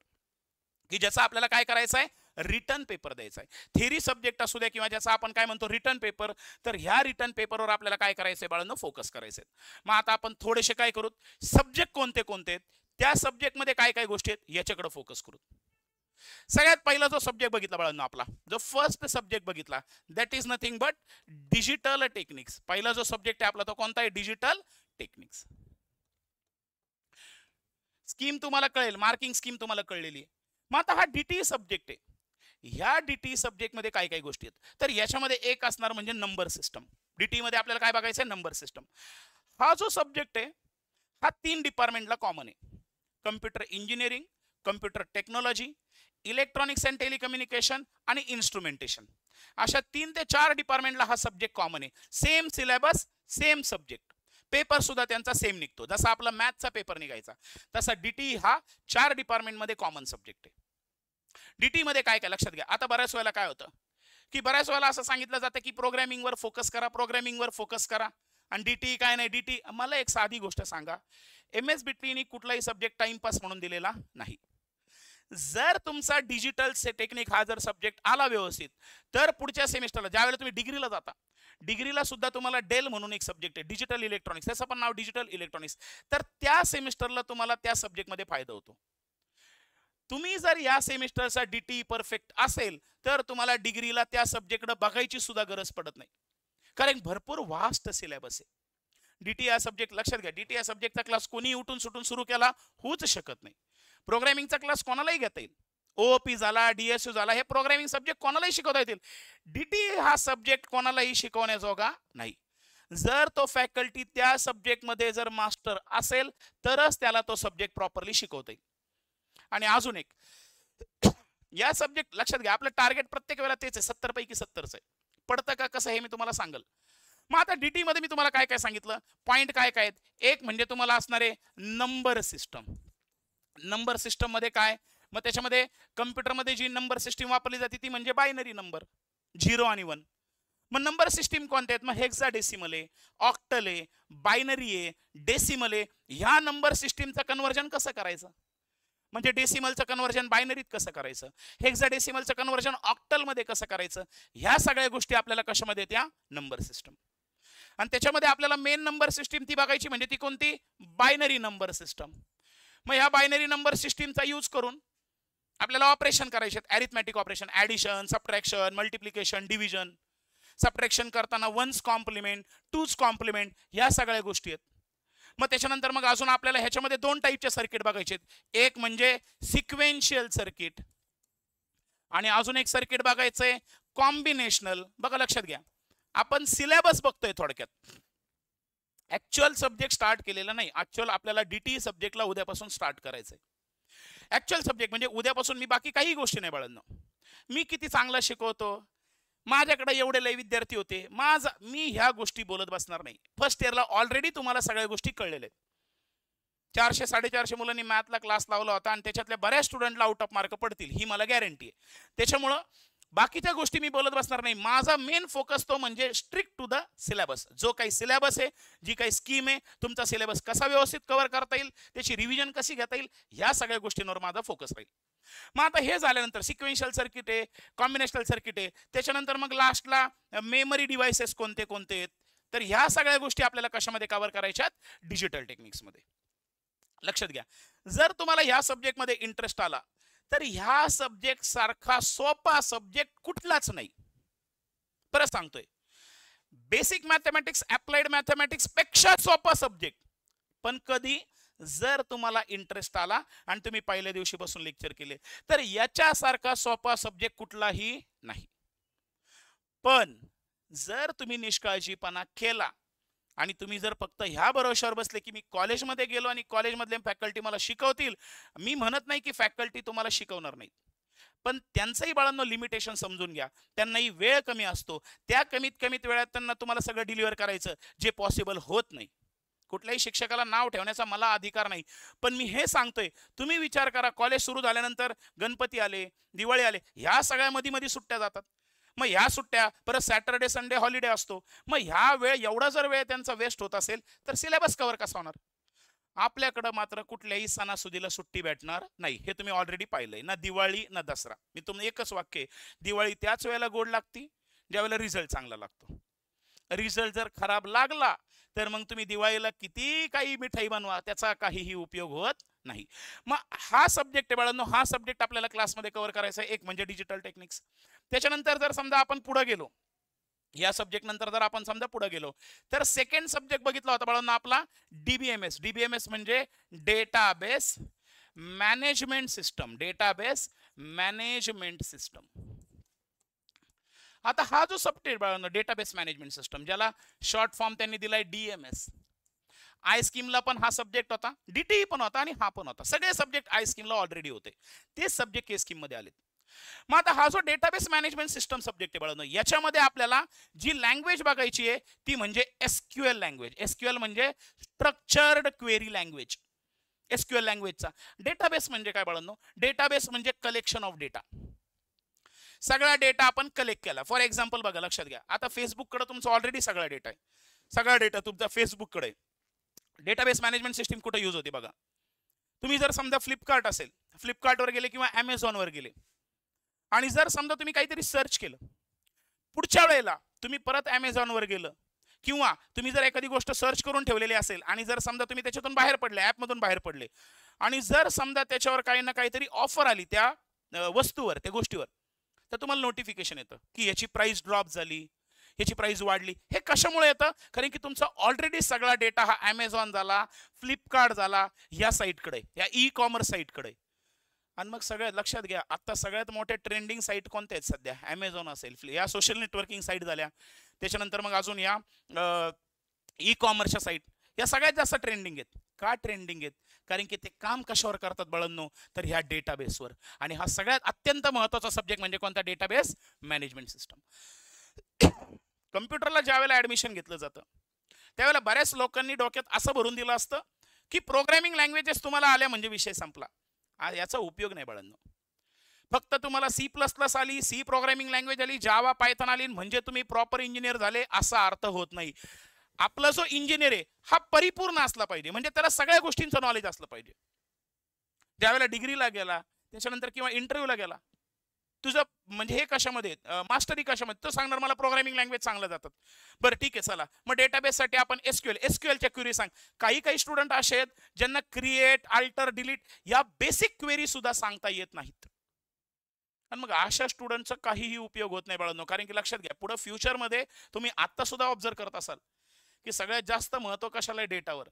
की ज्याचा आपल्याला काय करायचं आहे? रिटर्न पेपर द्यायचा आहे. थेअरी सब्जेक्ट असू द्या किंवा ज्याचा आपण काय म्हणतो रिटर्न पेपर, तर ह्या रिटर्न पेपरवर आपल्याला काय करायचंय बाळांनो? फोकस करायचंय. मग आता आपण थोडेसे काय करू, सब्जेक्ट कोणते कोणते आहेत, त्या सब्जेक्ट मध्ये काय काय गोष्टी आहेत याच्याकडे फोकस करू. सगळ्यात पहिला जो सब्जेक्ट बघितला बाळांनो, आपला जो फर्स्ट सब्जेक्ट बघितला, that is nothing but digital techniques. पहिला जो सब्जेक्ट आहे आपला तो कोणता आहे? Digital techniques. स्कीम तुम्हाला कळेल, मार्किंग स्कीम तुम्हाला कळलेली आहे. मग आता हा डीटी सब्जेक्ट आहे. ह्या डीटी सब्जेक्ट मध्ये काय काय गोष्टी आहेत, तर याच्यामध्ये एक असणार म्हणजे नंबर सिस्टम. डीटी मध्ये आपल्याला काय बघायचं आहे? Number system. हा जो सब्जेक्ट आहे हा 3 डिपार्टमेंटला कॉमन आहे. Computer engineering, computer technology, electronics and telecommunication आणि इन्स्ट्रुमेंटेशन, अशा 3 ते 4 डिपार्टमेंटला हा सब्जेक्ट कॉमन आहे. Same syllabus, same subject. Paper सुद्धा त्यांचा सेम निघतो. जसा आपला मॅथचा पेपर निघायचा तसा डीटी हा 4 डिपार्टमेंट मध्ये कॉमन सब्जेक्ट आहे. डीटी मध्ये काय काय लक्षात घ्या. आता बऱ्याच वेळेला काय होतं की बऱ्याच वेळेला असं सांगितलं जातं की प्रोग्रामिंगवर फोकस करा, प्रोग्रामिंगवर फोकस करा, आणि डीटी काय नाही. डीटी, मला एक साधी गोष्ट सांगा, एमएस बीटीनी कुठलाही सब्जेक्ट टाइमपास म्हणून दिलेला नाही. जर तुमचा डिजिटल टेक्निक हा जर सब्जेक्ट आला व्यवस्थित, तर पुढच्या सेमिस्टरला ज्यावेळेला तुम्ही डिग्रीला जाता, डिग्रीला सुद्धा तुम्हाला डेल म्हणून एक सब्जेक्ट आहे, डिजिटल इलेक्ट्रॉनिक्स, त्याचं पण नाव डिजिटल इलेक्ट्रॉनिक्स, तर त्या सेमिस्टरला तुम्हाला त्या सब्जेक्टमध्ये फायदा होतो. तुम्ही जर या सेमिस्टरचा डीटी परफेक्ट असेल तर तुम्हाला डिग्रीला त्या सब्जेक्टकडे बघायची सुद्धा गरज पडत नाही, कारण भरपूर वास्ट सिलेबस आहे. डीटी हा सब्जेक्ट लक्षात घ्या, डीटी या सब्जेक्टचा क्लास कोणी उठून सुटून सुरू केला होऊच शकत नाही. प्रोग्रामिंगचा क्लास कोणालाही घेता येईल, ओपी झाला, डीएसयू झाला, हे प्रोग्रामिंग सब्जेक्ट कोणालाही शिकवता येतील. डीटी हा सब्जेक्ट कोणालाही शिकवण्याजोगा नाही. जर तो फॅकल्टी त्या सब्जेक्टमध्ये जर मास्टर असेल तरच त्याला तो सब्जेक्ट प्रॉपरली शिकवता येईल. आणि अजून एक, या सब्जेक्ट लक्षात घ्या, आपलं टार्गेट प्रत्येक वेळेला तेच आहे, 70 पैकी 70च आहे. पडतं का कसं हे मी तुम्हाला सांगेल. मग आता डीटी मध्ये मी तुम्हाला काय काय सांगितलं, पॉइंट काय काय आहेत. एक म्हणजे तुम्हाला असणार आहे नंबर सिस्टम. नंबर सिस्टम मध्ये काय, मग त्याच्यामध्ये कम्प्युटरमध्ये जी नंबर सिस्टीम वापरली जाते ती म्हणजे बायनरी नंबर, 0 आणि 1. मग नंबर सिस्टीम कोणत्या आहेत? मग हेक्साडेसिमल आहे, ऑक्टल आहे, बायनरी आहे, डेसिमल आहे. ह्या नंबर सिस्टीमचं कन्व्हर्जन कसं करायचं, म्हणजे डेसिमलचं कन्व्हर्जन बायनरीत कसं करायचं, हेक्साडेसिमलचं कन्व्हर्जन ऑक्टल मध्ये कसं करायचं, ह्या सगळ्या गोष्टी आपल्याला कशामध्ये येत्या? Number system. आणि त्याच्यामध्ये आपल्याला मेन नंबर सिस्टीम ती बघायची म्हणजे ती कोणती? Binary number system. मग ह्या बायनरी नंबर सिस्टीमचा यूज करून आपल्याला ऑपरेशन करायचे आहेत, arithmetic operation, addition, subtraction, multiplication, division. Subtraction करताना 1's कॉम्प्लिमेंट, 2's कॉम्प्लिमेंट, ह्या सगळ्या गोष्टी आहेत. मग त्याच्यानंतर मग अजून आपल्याला ह्याच्यामध्ये 2 टाईपचे सर्किट बघायचे आहेत. एक म्हणजे सिक्वेन्शियल सर्किट आणि अजून एक सर्किट बघायचंय कॉम्बिनेशनल. बघा लक्षात घ्या, आपण सिलेबस बघतोय थोडक्यात, ऍक्च्युअल सब्जेक्ट स्टार्ट केलेला नाही. ऍक्च्युअल आपल्याला डीटी सब्जेक्टला उद्यापासून स्टार्ट करायचंय. ऍक्च्युअल सब्जेक्ट म्हणजे उद्यापासून मी बाकी काही गोष्टी नाही बाळांनो, मी किती चांगला शिकवतो, माझ्याकडे एवढे लय विद्यार्थी होते, मी ह्या गोष्टी बोलत बसणार नाही. फर्स्ट इयरला ऑलरेडी तुम्हाला सगळ्या गोष्टी कळलेल्या आहेत. 400-450 मुलांनी मॅथला क्लास लावला होता आणि त्याच्यातल्या बऱ्याच स्टुडंटला आउट ऑफ मार्क पडतील ही मला गॅरंटी आहे. त्याच्यामुळं बाकीच्या गोष्टी मी बोलत बसणार नाही. माझा मेन फोकस तो म्हणजे स्ट्रिक्ट टू द सिलेबस. जो काही सिलेबस आहे, जी काही स्कीम आहे, तुमचा सिलेबस कसा व्यवस्थित कव्हर करता येईल, त्याची रिव्हिजन कशी घेता येईल, ह्या सगळ्या गोष्टींवर माझा फोकस राहील. मग आता हे झाल्यानंतर सिक्वेन्शियल सर्किट आहे, कॉम्बिनेशनल सर्किट आहे, त्याच्यानंतर मग लास्टला मेमरी डिव्हाइसेस कोणते कोणते आहेत, तर ह्या सगळ्या गोष्टी आपल्याला कशामध्ये कव्हर करायच्यात? डिजिटल टेक्निक्स मध्ये. लक्षात घ्या, जर तुम्हाला ह्या सब्जेक्टमध्ये इंटरेस्ट आला तर ह्या सब्जेक्ट सारखा सोपा सब्जेक्ट कुठलाच नाही. परत सांगतोय, बेसिक मॅथमॅटिक्स अप्लाइड मॅथमॅटिक्स पेक्षा सोपा सब्जेक्ट. पण कधी, जर तुम्हाला इंटरेस्ट आला आणि तुम्ही पहिल्या दिवशीपासून लेक्चर केले, तर याच्यासारखा सोपा सब्जेक्ट कुठलाही नाही. पण जर तुम्ही निष्काळजीपणा केला आणि तुम्ही जर फक्त ह्या भरोश्यावर बसले की मी कॉलेजमध्ये गेलो आणि कॉलेजमधले फॅकल्टी मला शिकवतील, मी म्हणत नाही की फॅकल्टी तुम्हाला शिकवणार नाहीत, पण त्यांचंही बाळांनो लिमिटेशन समजून घ्या. त्यांनाही वेळ कमी असतो. त्या कमीत कमीत वेळात त्यांना तुम्हाला सगळं डिलिव्हर करायचं, जे पॉसिबल होत नाही. कुठल्याही शिक्षकाला नाव ठेवण्याचा मला अधिकार नाही, पण मी हे सांगतोय, तुम्ही विचार करा, कॉलेज सुरू झाल्यानंतर गणपती आले, दिवाळी आले, ह्या सगळ्या मध्ये सुट्ट्या जातात. मग ह्या सुट्ट्या परत सॅटर्डे संडे हॉलिडे असतो. मग ह्या वेळ एवढा जर वेळ त्यांचा वेस्ट होत असेल तर सिलेबस कव्हर कसा होणार? आपल्याकडं मात्र कुठल्याही सणासुदीला सुट्टी भेटणार नाही. हे तुम्ही ऑलरेडी पाहिलंय ना, दिवाळी ना दसरा. मी तुम्हाला एकच वाक्य, दिवाळी त्याच वेळेला गोड लागती ज्यावेळेला रिझल्ट चांगला लागतो. रिझल्ट जर खराब लागला तर मग तुम्ही दिवाळीला किती काही मिठाई बनवा, त्याचा काहीही उपयोग होत नाही. मग हा सब्जेक्ट आहे बाळांनो, हा सब्जेक्ट आपल्याला क्लासमध्ये कव्हर करायचा आहे. एक म्हणजे डिजिटल टेक्निक्स. त्याच्यानंतर जर समजा आपण पुढे गेलो, या सब्जेक्ट नंतर जर आपण समजा पुढे गेलो, तर सेकंड सब्जेक्ट बघितला होता बाळांनो आपला डीबीएमएस. डीबीएमएस म्हणजे database management system. Database management system. आता हा जो सब्जेक्ट बाळांनो डेटाबेस मॅनेजमेंट सिस्टम, ज्याला शॉर्ट फॉर्म त्यांनी दिलाय डीएमएस. आय स्कीमला पण हा सब्जेक्ट होता, डीटीई पण होता आणि हा पण होता. सगळे सब्जेक्ट आय स्कीमला ऑलरेडी होते, तेच सब्जेक्ट के स्कीम मध्ये आले. मग आता हा जो डेटाबेस मॅनेजमेंट सिस्टम सब्जेक्ट आहे बाळांनो, याच्यामध्ये आपल्याला जी लँग्वेज बघायची आहे ती म्हणजे एसक्यूएल लँग्वेज. एसक्यूएल म्हणजे स्ट्रक्चर्ड क्वेरी लँग्वेज. एसक्यूएल लँग्वेजचा डेटाबेस म्हणजे काय बाळांनो? डेटाबेस म्हणजे कलेक्शन ऑफ डेटा. सगळा डेटा आपण कलेक्ट केला. फॉर एक्झाम्पल बघा, लक्षात घ्या, आता फेसबुककडे तुमचा ऑलरेडी सगळा डेटा आहे. सगळा डेटा तुमचा फेसबुककडे आहे. डेटाबेस मॅनेजमेंट सिस्टीम कुठे यूज होते बघा? तुम्ही जर समजा फ्लिपकार्ट असेल, फ्लिपकार्टवर गेले किंवा ॲमेझॉनवर गेले आणि जर समजा तुम्ही काहीतरी सर्च केलं, पुढच्या वेळेला तुम्ही परत ॲमेझॉनवर गेलं किंवा तुम्ही जर एखादी गोष्ट सर्च करून ठेवलेली असेल आणि जर समजा तुम्ही त्याच्यातून बाहेर पडले, ॲपमधून बाहेर पडले आणि जर समजा त्याच्यावर काही ना काहीतरी ऑफर आली त्या वस्तूवर, त्या गोष्टीवर, तर तुम्हाला नोटिफिकेशन येतं की याची प्राइस ड्रॉप झाली, याची प्राइस वाढली. हे कशामुळे येतं? कारण की तुमचा ऑलरेडी सगळा डेटा हा ॲमेझॉन झाला, फ्लिपकार्ट झाला, या साईटकडे, या ई कॉमर्स साईटकडे. आणि मग सगळ्यात लक्षात घ्या, आता सगळ्यात मोठे ट्रेंडिंग साईट कोणत्या आहेत सध्या? ॲमेझॉन असेल, या सोशल नेटवर्किंग साईट झाल्या, त्याच्यानंतर मग अजून या ई कॉमर्सच्या साईट, या सगळ्यात जास्त ट्रेंडिंग आहेत. का ट्रेंडिंग आहेत? कारण की ते काम कशावर करतात बाळांनो? तर ह्या डेटाबेसवर. आणि हा सगळ्यात अत्यंत महत्त्वाचा सब्जेक्ट म्हणजे कोणता? Database management system. कम्प्युटरला ज्या वेळेला ऍडमिशन घेतलं जातं त्यावेळेला बऱ्याच लोकांनी डोक्यात असं भरून दिलं असतं की प्रोग्रामिंग लँग्वेजेस तुम्हाला आल्या म्हणजे विषय संपला. याचा उपयोग नाही बाळांनो. फक्त तुम्हाला C++ आली, सी प्रोग्रामिंग लँग्वेज आली, जावा पायथन आली म्हणजे तुम्ही प्रॉपर इंजिनियर झाले असा अर्थ होत नाही. आपला जो इंजिनियर आहे हा परिपूर्ण असला पाहिजे, म्हणजे त्याला सगळ्या गोष्टींचं नॉलेज असलं पाहिजे. ज्यावेळेला डिग्रीला गेला, त्याच्यानंतर किंवा इंटरव्ह्यूला गेला, तुझं म्हणजे हे कशामध्ये, मास्टरी कशामध्ये, तो सांगणार मला प्रोग्रामिंग लँग्वेज चांगलं जातात. बरं ठीक आहे, चला मग डेटाबेससाठी आपण एसक्यूएलच्या क्वेरी सांग. काही स्टुडंट असे आहेत ज्यांना क्रिएट, अल्टर, डिलीट या बेसिक क्वेरी सुद्धा सांगता येत नाहीत. आणि मग अशा स्टुडंटचा काहीही उपयोग होत नाही बाळांनो. कारण की लक्षात घ्या, पुढे फ्युचरमध्ये तुम्ही आता सुद्धा ऑब्झर्व करत असाल की सगळ्यात जास्त महत्व कशाला आहे? डेटावर.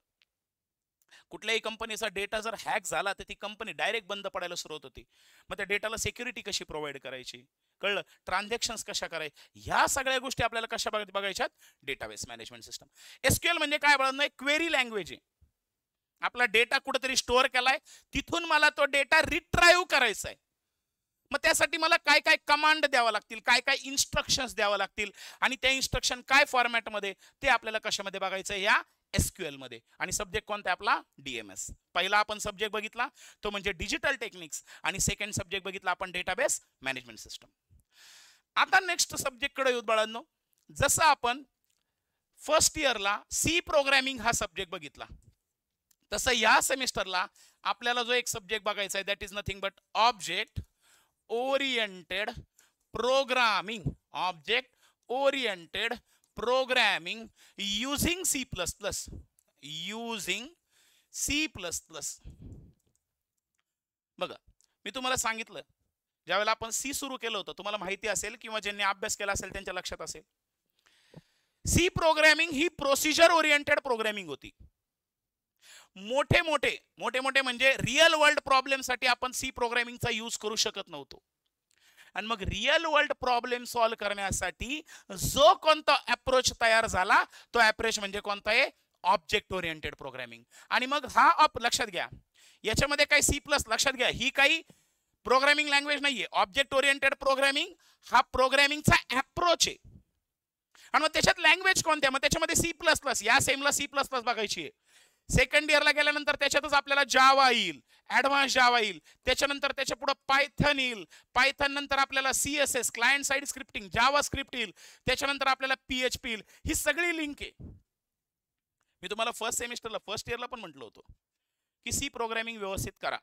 कुठल्याही कंपनीचा डेटा जर हॅक झाला तर ती कंपनी डायरेक्ट बंद पडायला सुरुवात होती. मग त्या डेटाला सिक्युरिटी कशी प्रोव्हाइड करायची, कळलं, ट्रान्झॅक्शन्स कशा करायच्या, ह्या सगळ्या गोष्टी आपल्याला कशा बघायच्यात? Database management system. एसक्यूएल म्हणजे काय बाळांनो? एक क्वेरी लँग्वेज आहे. आपला डेटा कुठेतरी स्टोअर केलाय, तिथून मला तो डेटा रिट्राईव्ह करायचा आहे. मग त्यासाठी मला काय काय कमांड द्यावा लागतील, काय काय इन्स्ट्रक्शन्स द्यावा लागतील आणि त्या इन्स्ट्रक्शन काय फॉर्मॅटमध्ये, ते आपल्याला कशामध्ये बघायचं आहे? या एसक्यूएल मध्ये. आणि सब्जेक्ट कोणता आपला? डीएमएस. पहिला आपण सब्जेक्ट बघितला तो म्हणजे डिजिटल टेक्निक्स आणि सेकंड सब्जेक्ट बघितला आपण डेटाबेस मॅनेजमेंट सिस्टम. आता नेक्स्ट सब्जेक्ट कडे येऊ बाळांनो. जसं आपण फर्स्ट इयरला सी प्रोग्रामिंग हा सब्जेक्ट बघितला, तसं या सेमिस्टरला आपल्याला जो एक सब्जेक्ट बघायचा आहे that is nothing but object oriented programming. Object oriented programming using C++. using C++. बघा, मी तुम्हाला सांगितलं ज्यावेळेला आपण सी सुरू केलं होतं, तुम्हाला माहिती असेल किंवा ज्यांनी अभ्यास केला असेल त्यांच्या लक्षात असेल, सी प्रोग्रॅमिंग ही प्रोसिजर ओरिएंटेड प्रोग्रॅमिंग होती. मोठे मोठे म्हणजे रिअल वर्ल्ड प्रॉब्लेम साठी आपण सी प्रोग्रॅमिंगचा यूज करू शकत नव्हतो. आणि मग रिअल वर्ल्ड प्रॉब्लेम सॉल्व्ह करण्यासाठी जो कोणता अप्रोच तयार झाला तो अप्रोच म्हणजे कोणता आहे, ऑब्जेक्ट ओरिएंटेड प्रोग्रॅमिंग. आणि मग हा लक्षात घ्या, याच्यामध्ये काही सी प्लस, लक्षात घ्या ही काही प्रोग्रामिंग लँग्वेज नाहीये. ऑब्जेक्ट ओरिएंटेड प्रोग्रॅमिंग हा प्रोग्रॅमिंगचा अप्रोच आहे. आणि मग त्याच्यात लँग्वेज कोणत्या, मग त्याच्यामध्ये सी प्लस प्लस, या सेमला सी प्लस प्लस बघायची आहे. सेकंड इयरला गेल्यानंतर त्याच्यातच आपल्याला जावा येईल, ऍडव्हान्स जावा येईल, त्याच्यानंतर त्याच्या पुढे पायथन येईल, पायथन नंतर आपल्याला सीएसएस क्लायंट साइड स्क्रिप्टिंग जावा स्क्रिप्ट येईल, त्याच्यानंतर आपल्याला पीएचपी येईल. ही सगळी लिंक आहे. मी तुम्हाला फर्स्ट सेमिस्टरला फर्स्ट इयरला पण म्हटलं होतं की सी प्रोग्रॅमिंग व्यवस्थित करा,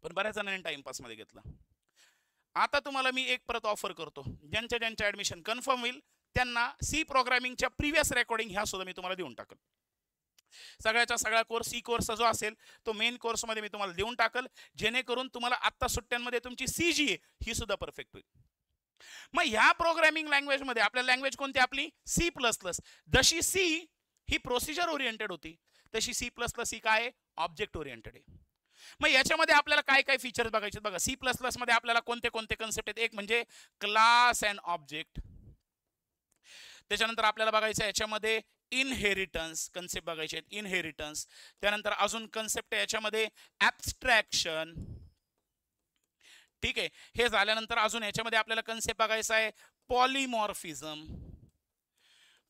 पण बऱ्याच जणांनी टाइमपास मध्ये घेतला. आता तुम्हाला मी एक परत ऑफर करतो, ज्यांच्या ऍडमिशन कन्फर्म होईल त्यांना सी प्रोग्रामिंगच्या प्रिव्हियस रेकॉर्डिंग ह्या सुद्धा मी तुम्हाला देऊन टाकल. सगळ्याचा सगळा कोर्स, सी कोर्स जो असेल तो मेन कोर्स मध्ये मी तुम्हाला देऊन टाकल, जेणेकरून तुम्हाला आत्ता सुट्ट्यांमध्ये तुमची सीजी ही सुद्धा परफेक्ट होईल. मग ह्या प्रोग्रामिंग लँग्वेज मध्ये आपल्या लँग्वेज कोणती, आपली सी प्लस प्लस. जशी सी ही प्रोसिजर ओरिएंटेड होती तशी सी प्लस प्लस ही काय, ऑब्जेक्ट ओरिएंटेड आहे. मग याच्यामध्ये आपल्याला काय काय फीचर्स बघायचे बघा. सी प्लस प्लस मध्ये आपल्याला कोणते कोणते कन्सेप्ट आहेत, एक म्हणजे क्लास अँड ऑब्जेक्ट, त्याच्यानंतर आपल्याला बघायचं याच्यामध्ये इनहेरिटन्स कन्सेप्ट बघायचे आहेत, इनहेरिटन्स. त्यानंतर अजून कन्सेप्ट आहे याच्यामध्ये ऍब्स्ट्रॅक्शन. ठीक आहे, हे झाल्यानंतर अजून याच्यामध्ये आपल्याला कन्सेप्ट बघायचा आहे पॉलिमॉर्फिझम.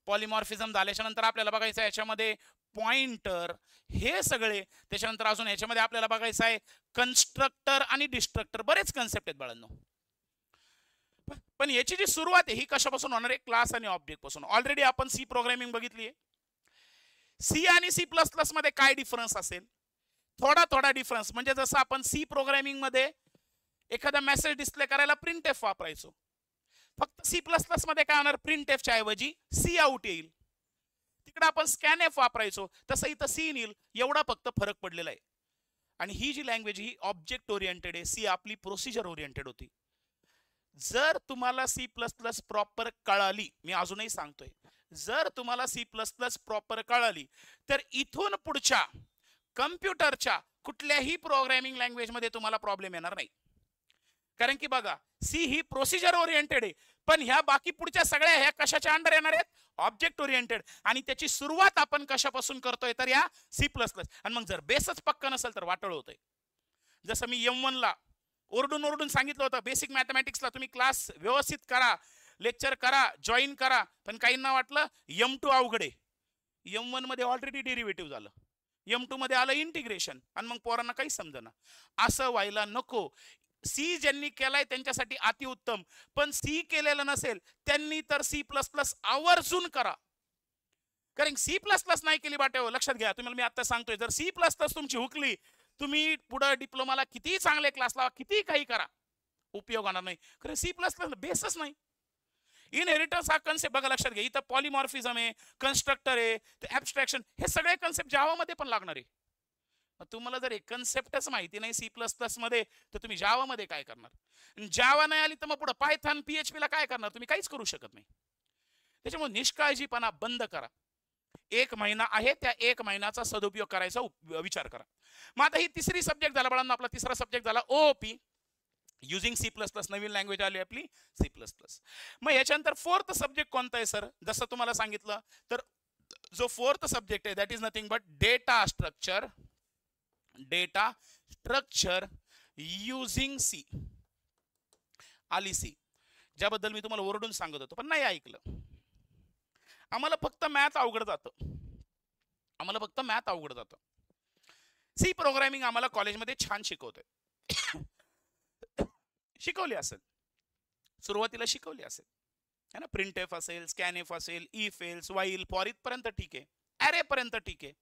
पॉलिमॉर्फिझम झाल्याच्या नंतर आपल्याला बघायचं आहे याच्यामध्ये पॉइंटर, हे सगळे. त्याच्यानंतर अजून याच्यामध्ये आपल्याला बघायचं आहे कन्स्ट्रक्टर आणि डिस्ट्रक्टर. बरेच कन्सेप्ट आहेत बाळांनो. पण याची जी सुरुवात आहे ही कशापासून होणार आहे, क्लास आणि ऑब्जेक्ट पासून. ऑलरेडी आपण सी प्रोग्रामिंग बघितली आहे. सी आणि सी प्लस प्लस मध्ये काय डिफरन्स असेल, थोडा डिफरन्स. म्हणजे जसं आपण सी प्रोग्रामिंग मध्ये एखादा मेसेज डिस्प्ले करायला प्रिंट एफ वापरायचो, फक्त सी प्लस प्लस मध्ये काय होणार, प्रिंट एफच्या ऐवजी सी आउट येईल. तिकडे आपण स्कॅन एफ वापरायचो, तसं इथं सी येईल. एवढा फक्त फरक पडलेला आहे. आणि ही जी लँग्वेज ही ऑब्जेक्ट ओरिएंटेड आहे, सी आपली प्रोसिजर ओरिएंटेड होती. जर तुम्हाला सी प्लस प्लस प्रॉपर कळाली, मी अजूनही सांगतोय, जर तुम्हाला सी प्लस प्लस प्रॉपर कळाली तर इथून पुढच्या कम्प्युटरच्या कुठल्याही प्रोग्रामिंग लँग्वेज मध्ये तुम्हाला प्रॉब्लेम येणार नाही. कारण की बघा, सी ही प्रोसिजर ओरिएंटेड आहे, पण ह्या बाकी पुढच्या सगळ्या ह्या कशाच्या अंडर येणार आहेत, ऑब्जेक्ट ओरिएंटेड. आणि त्याची सुरुवात आपण कशापासून करतोय, तर या सी प्लस प्लस. आणि मग जर बेसच पक्का नसेल तर वाटळ होतंय. जसं मी M1 ला ओरडून सांगितलं होतं, बेसिक मॅथमॅटिक्सला तुम्ही क्लास व्यवस्थित करा, लेक्चर करा, जॉईन करा. पण काहींना वाटलं M2 अवघड आहे. M1 मध्ये ऑलरेडी डेरिव्हेटिव्ह झालं, M2 मध्ये आलं इंटिग्रेशन, आणि मग पोरांना काही समजेना. असं व्हायला नको. सी ज्यांनी केलाय त्यांच्यासाठी अतिउत्तम, पण सी केलेलं नसेल त्यांनी तर सी प्लस प्लस आवर्जून करा. कारण सी प्लस प्लस नाही केली बाटे, लक्षात घ्या. तुम्हाला मी आता सांगतोय, जर सी प्लस प्लस तुमची हुकली, तुम्ही पुढे डिप्लोमाला किती चांगले क्लास लावा, किती काही करा, उपयोग होणार नाही. कारण सी प्लस प्लस बेसच नाही. इनहेरिटन्स हा कन्सेप्ट बघा, लक्षात घ्या. इथं पॉलिमॉर्फिझम आहे, कन्स्ट्रक्टर आहे, ऍब्स्ट्रॅक्शन, हे सगळे कन्सेप्ट जावा मध्ये पण लागणार आहे. तुम्हाला जर एक कन्सेप्टच माहिती नाही सी प्लस प्लस मध्ये, तर तुम्ही जावा मध्ये काय करणार. जावा नाही आली तर मग पुढे पायथन पीएचपी ला काय करणार, तुम्ही काहीच करू शकत नाही. त्याच्यामुळे निष्काळजीपणा बंद करा. 1 महिना आहे, त्या 1 महिन्याचा सदुपयोग करायचा विचार करा. मग आता ही तिसरी सब्जेक्ट झाला बाळांनो, आपला तिसरा सब्जेक्ट झाला OOP, using C plus plus. नवीन लँग्वेज आली आपली सी प्लस प्लस. मग याच्यानंतर फोर्थ सब्जेक्ट कोणता आहे सर, जसं तुम्हाला सांगितलं, तर जो फोर्थ सब्जेक्ट आहे that is nothing but data structure. Data structure using C आली सी, ज्याबद्दल मी तुम्हाला ओरडून सांगत होतो पण नाही ऐकलं. आम्हाला फक्त मॅथ अवघड जातं. सी प्रोग्रामिंग आम्हाला कॉलेजमध्ये छान शिकवतोय. शिकवली असेल, सुरुवातीला शिकवली असेल है ना. प्रिंट एफ असेल, स्कॅन एफ असेल, इफ एल्स, वाईल, फॉर इथपर्यंत ठीक आहे, अरे पर्यंत ठीक आहे.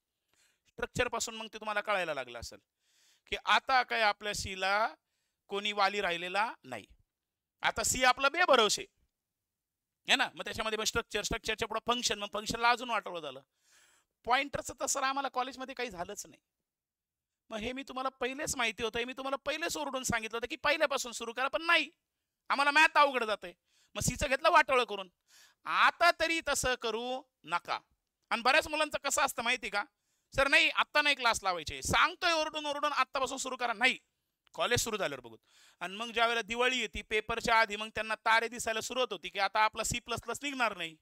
स्ट्रक्चर पासून मग ते तुम्हाला कळायला लागलं असेल की आता काय आपल्या सीला कोणी वाली राहिलेला नाही. आता सी आपलं बेभरोसे है ना. मग त्याच्यामध्ये स्ट्रक्चरच्या पुढे फंक्शन, मग फंक्शनला अजून वाटवलं झालं. पॉइंटरचं तसं आम्हाला कॉलेजमध्ये काही झालंच नाही. मग हे मी तुम्हाला पहिलेच माहिती होतं, मी तुम्हाला पहिलेच ओरडून सांगितलं होतं की पहिल्यापासून सुरू करा, पण नाही, आम्हाला मॅथ अवघड जातंय. मग सीचं घेतलं वाटोळं करून. आता तरी तसं करू नका. आणि बऱ्याच मुलांचं कसं असतं माहिती का, सर नाही आत्ता नाही क्लास लावायचे, सांगतोय ओरडून ओरडून आत्तापासून सुरू करा, नाही कॉलेज सुरू झाल्यावर बघू. आणि मग ज्या वेळेला दिवाळी येते पेपरच्या आधी, मग त्यांना तारे दिसायला सुरुवात होती की आता आपला C++ निघणार नाही,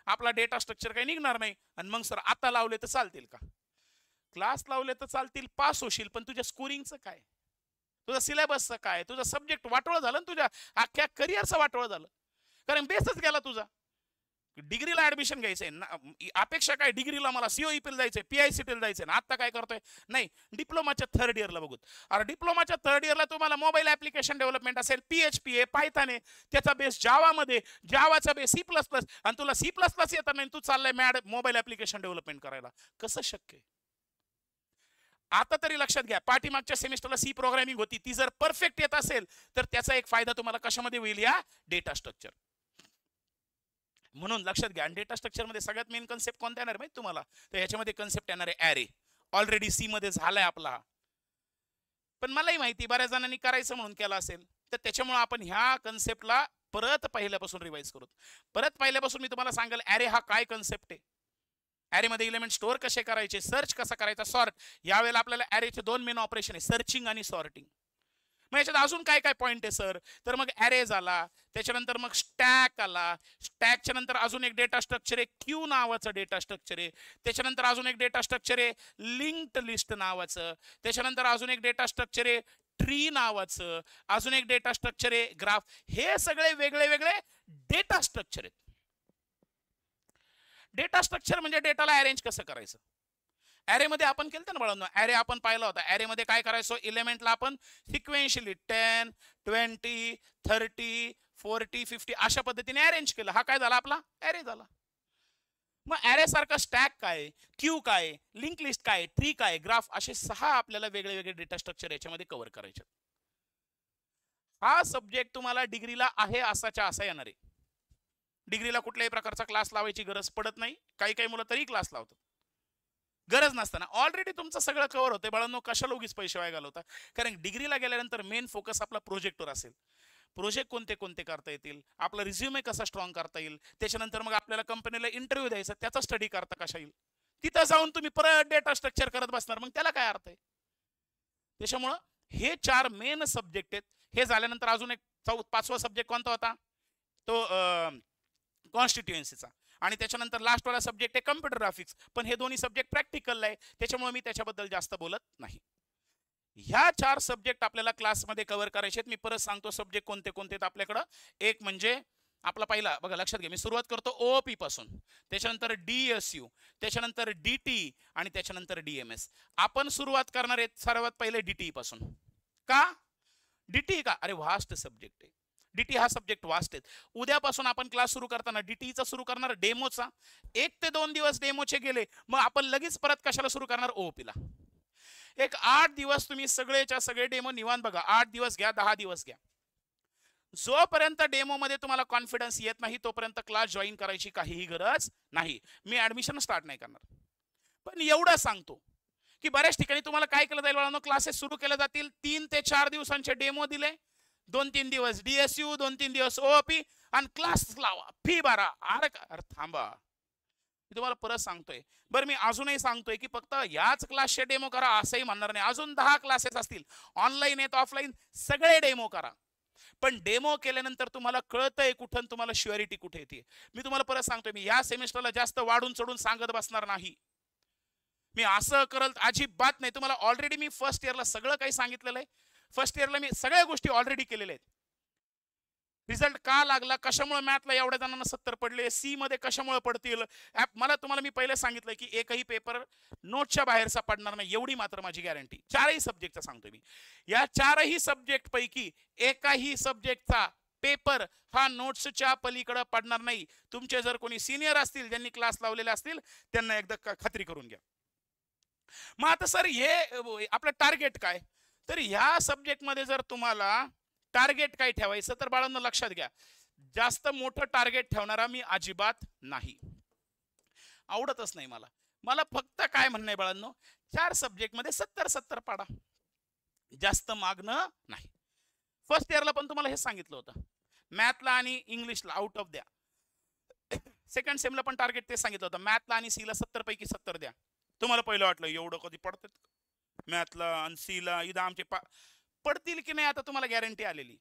आपला डेटा स्ट्रक्चर काही निघणार नाही. आणि मग सर आता लावले तर चालतील का? क्लास लावले तर चालतील, पास होशील, पण तुझ्या स्कोरिंगचं काय, तुझा सिलेबसचं काय, तुझा सब्जेक्ट वाटोळ झालं, तुझ्या अख्ख्या करिअरचं वाटोळ झालं, कारण बेसच गेला तुझा. डिग्रीला ऍडमिशन घ्यायचंय, अपेक्षा काय, डिग्रीला मला COEP जायचंय, PICT जायचंय ना, आता काय करतोय, नाही डिप्लोमाच्या थर्ड इयरला बघू. अरे डिप्लोमाच्या थर्ड इयरला तुम्हाला मोबाईल ऍप्लिकेशन डेव्हलपमेंट असेल, PHP आहे, पायथन आहे, त्याचा बेस जावामध्ये, जावाचा बेस C++, आणि तुला C++ येत नाही, तू चाललाय मॅड मोबाईल ऍप्लिकेशन डेव्हलपमेंट करायला, कसं शक्य आहे? आता तरी लक्षात घ्या, पाठीमागच्या सेमिस्टरला C प्रोग्रामिंग होती, ती जर परफेक्ट येत असेल तर त्याचा एक फायदा तुम्हाला कशामध्ये होईल, या डेटा स्ट्रक्चर. म्हणून लक्षात घ्या. आणि डेटा स्ट्रक्चर मध्ये सगळ्यात मेन कन्सेप्ट कोणता येणार माहिती तुम्हाला, तर याच्यामध्ये कन्सेप्ट येणार आहे ॲरे. ऑलरेडी C मध्ये झालाय आपला, पण मलाही माहिती बऱ्याच जणांनी करायचं म्हणून केला असेल, तर त्याच्यामुळे आपण ह्या कन्सेप्टला परत पहिल्यापासून रिवाइज करू. परत पहिल्यापासून मी तुम्हाला सांगेल ॲरे हा काय कन्सेप्ट आहे, ॲरे मध्ये एलिमेंट स्टोअर कसे करायचे, सर्च कसा करायचा, सॉर्ट. यावेळेला आपल्याला ॲरेचे दोन मेन ऑपरेशन आहे, सर्चिंग आणि सॉर्टिंग. मग याच्यात अजून काय काय पॉईंट आहे सर, तर मग ॲरे झाला, त्याच्यानंतर मग स्टॅक आला, स्टॅकच्या नंतर अजून एक डेटा स्ट्रक्चर आहे क्यू नावाचं डेटा स्ट्रक्चर आहे, त्याच्यानंतर अजून एक डेटा स्ट्रक्चर आहे लिंक्ड लिस्ट नावाचं, त्याच्यानंतर अजून एक डेटा स्ट्रक्चर आहे ट्री नावाचं, अजून एक डेटा स्ट्रक्चर आहे ग्राफ. हे सगळे वेगळे वेगळे डेटा स्ट्रक्चर आहेत. डेटा स्ट्रक्चर म्हणजे डेटाला अरेंज कसं करायचं. ॲरे मध्ये आपण केलं ना बाळांनो, ॲरे आपण पाहिला होता. ॲरे मध्ये काय करायचो, इलेमेंटला आपण सिक्वेन्शियली 10, 20, 30, 40, 50 अशा पद्धतीने अरेंज केलं. हा काय झाला, आपला ॲरे झाला. मग ॲरे सारखा स्टॅक काय, क्यू काय, लिंक लिस्ट काय, ट्री काय, ग्राफ, असे 6 आपल्याला वेगळे वेगळे डेटा स्ट्रक्चर याच्यामध्ये कव्हर करायचे. हा सब्जेक्ट तुम्हाला डिग्रीला आहे असाच्या असा येणार आहे. डिग्रीला कुठल्याही प्रकारचा क्लास लावायची गरज पडत नाही. काही काही मुलं तरी क्लास लावतात, गरज नसताना. ऑलरेडी तुमचं सगळं कव्हर होतंय बाळांनो, कशाला उगीच पैसे वाया घालवता. कारण डिग्रीला गेल्यानंतर मेन फोकस आपला प्रोजेक्टवर असेल. प्रोजेक्ट कोणते कोणते करता येतील, आपला रिझ्युमे कसा स्ट्रॉंग करता येईल, त्याच्यानंतर मग आपल्याला कंपनीला इंटरव्ह्यू द्यायचा, त्याचा स्टडी करता कशा येईल. तिथं जाऊन तुम्ही परत डेटा स्ट्रक्चर करत बसणार, मग त्याला काय अर्थ आहे. त्याच्यामुळं हे 4 मेन सब्जेक्ट आहेत. हे झाल्यानंतर अजून एक 5वा सब्जेक्ट कोणता होता, तो कॉन्स्टिट्युएन्सीचा. आणि त्याच्यानंतर लास्टवाला सब्जेक्ट आहे कम्प्युटर ग्राफिक्स. पण हे दोन्ही सब्जेक्ट प्रॅक्टिकल आहे, त्याच्यामुळे मी त्याच्याबद्दल जास्त बोलत नाही. ह्या 4 सब्जेक्ट आपल्याला क्लासमध्ये कव्हर करायचे आहेत. मी परत सांगतो सब्जेक्ट कोणते कोणते आहेत आपल्याकडं. एक म्हणजे आपला पहिला बघा, लक्षात घ्या, मी सुरुवात करतो OOP पासून, त्याच्यानंतर DSU, त्याच्यानंतर DT आणि त्याच्यानंतर DMS. आपण सुरुवात करणार आहेत सर्वात पहिले DT पासून. का DT का, अरे वास्ट सब्जेक्ट आहे. DT हा सब्जेक्ट वास्ट आहे. उद्यापासून आपण क्लास सुरू करताना DTचा सुरू करणार, डेमोचा. 1 ते 2 दिवस डेमोचे गेले, मग आपण लगेच परत कशाला सुरू करणार, OOP ला. एक 8 दिवस तुम्ही सगळेच्या सगळे डेमो निवांत बघा. 8 दिवस घ्या, 10 दिवस घ्या. जोपर्यंत डेमो मध्ये तुम्हाला कॉन्फिडन्स येत नाही तोपर्यंत क्लास जॉईन करायची काहीही गरज नाही. मी ऍडमिशन स्टार्ट नाही करणार, पण एवढं सांगतो की बऱ्याच ठिकाणी तुम्हाला काय केलं जाईल, क्लासेस सुरू केले जातील, 3 ते 4 दिवसांचे डेमो दिले, 2-3 दिवस DSU, 2-3 दिवस OOP, आणि क्लास लावा, फी भरा. अरे थांबा, मी तुम्हाला परत सांगतोय. बरं मी अजूनही सांगतोय की फक्त याच क्लासचे डेमो करा असंही म्हणणार नाही. अजून 10 क्लासेस असतील, ऑनलाईन आहेत ऑफलाईन, सगळे डेमो करा. पण डेमो केल्यानंतर तुम्हाला कळतंय कुठं, तुम्हाला श्युअरिटी कुठे येते. मी तुम्हाला परत सांगतोय, मी या सेमिस्टरला जास्त वाढून चढून सांगत बसणार नाही. मी असं करल अजिबात नाही. तुम्हाला ऑलरेडी मी फर्स्ट इयरला सगळं काही सांगितलेलं आहे. फर्स्ट इयरला मी सगळ्या गोष्टी ऑलरेडी केलेल्या आहेत. रिझल्ट का लागला, कशामुळे मॅथला एवढ्या जणांना 70 पडले, C मध्ये कशामुळे पडतील, मला तुम्हाला मी पहिले सांगितलं की एकही पेपर नोटच्या बाहेरचा पडणार नाही, एवढी मात्र माझी गॅरंटी. 4ही सब्जेक्टचा सांगतोय मी. या 4ही सब्जेक्ट पैकी एकाही सब्जेक्टचा पेपर हा नोट्सच्या पलीकडे पडणार नाही. तुमचे जर कोणी सिनियर असतील, ज्यांनी क्लास लावलेले असतील, त्यांना एकदा खात्री करून घ्या. मग आता सर हे आपलं टार्गेट काय, तर ह्या सब्जेक्ट मध्ये जर तुम्हाला टार्गेट काय ठेवायचं, तर बाळांनो लक्षात घ्या, जास्त मोठं टार्गेट ठेवणारा मी अजिबात नाही, आवडतच नाही मला. मला फक्त काय म्हणणं आहे बाळांनो, 4 सब्जेक्ट मध्ये 70-70 पाडा, जास्त मागणं नाही. फर्स्ट इयरला पण तुम्हाला हे सांगितलं होतं, मॅथला आणि इंग्लिशला आउट ऑफ द्या. सेकंड सेमला पण टार्गेट ते सांगितलं होतं, मॅथला आणि सीला 70 पैकी 70 द्या. तुम्हाला पहिलं वाटलं एवढं कधी पडतात मॅथला आणि सीला, इथं आमचे पडतील की नाही आता तुम्हाला गॅरंटी आलेली.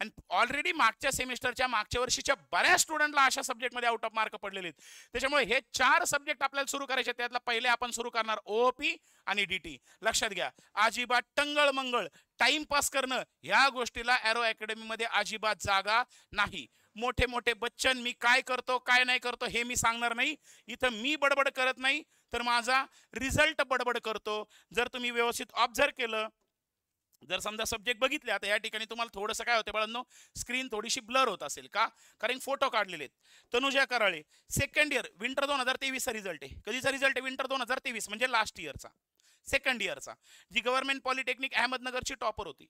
आणि ऑलरेडी मागच्या सेमिस्टरच्या मागच्या वर्षीच्या बऱ्याच स्टुडंटला अशा सब्जेक्टमध्ये आउट ऑफ मार्क पडलेले आहेत. त्याच्यामुळे हे 4 सब्जेक्ट आपल्याला सुरू करायचे. त्यातला पहिले आपण सुरू करणार ओपी आणि डीटी. लक्षात घ्या, अजिबात टंगळ मंगळ टाइमपास करणं ह्या गोष्टीला एरो अकॅडमी मध्ये अजिबात जागा नाही. मोठे मोठे बच्चन मी काय करतो काय नाही करतो हे मी सांगणार नाही इथं. मी बडबड करत नाही तर माझा रिझल्ट बडबड करतो. जर तुम्ही व्यवस्थित ऑब्झर्व केलं, जर समजा सब्जेक्ट बघितले, आता या ठिकाणी तुम्हाला थोडंसं काय होतं बाळांनो, स्क्रीन थोडीशी ब्लर होत असेल का, कारण फोटो काढलेले आहेत. Tanuja Karale, second year, winter 2023 चा रिझल्ट आहे. कधीचा रिझल्ट आहे? विंटर 2023, म्हणजे लास्ट इयरचा, सेकंड इयरचा, जी गव्हर्नमेंट पॉलिटेक्निक अहमदनगरची टॉपर होती.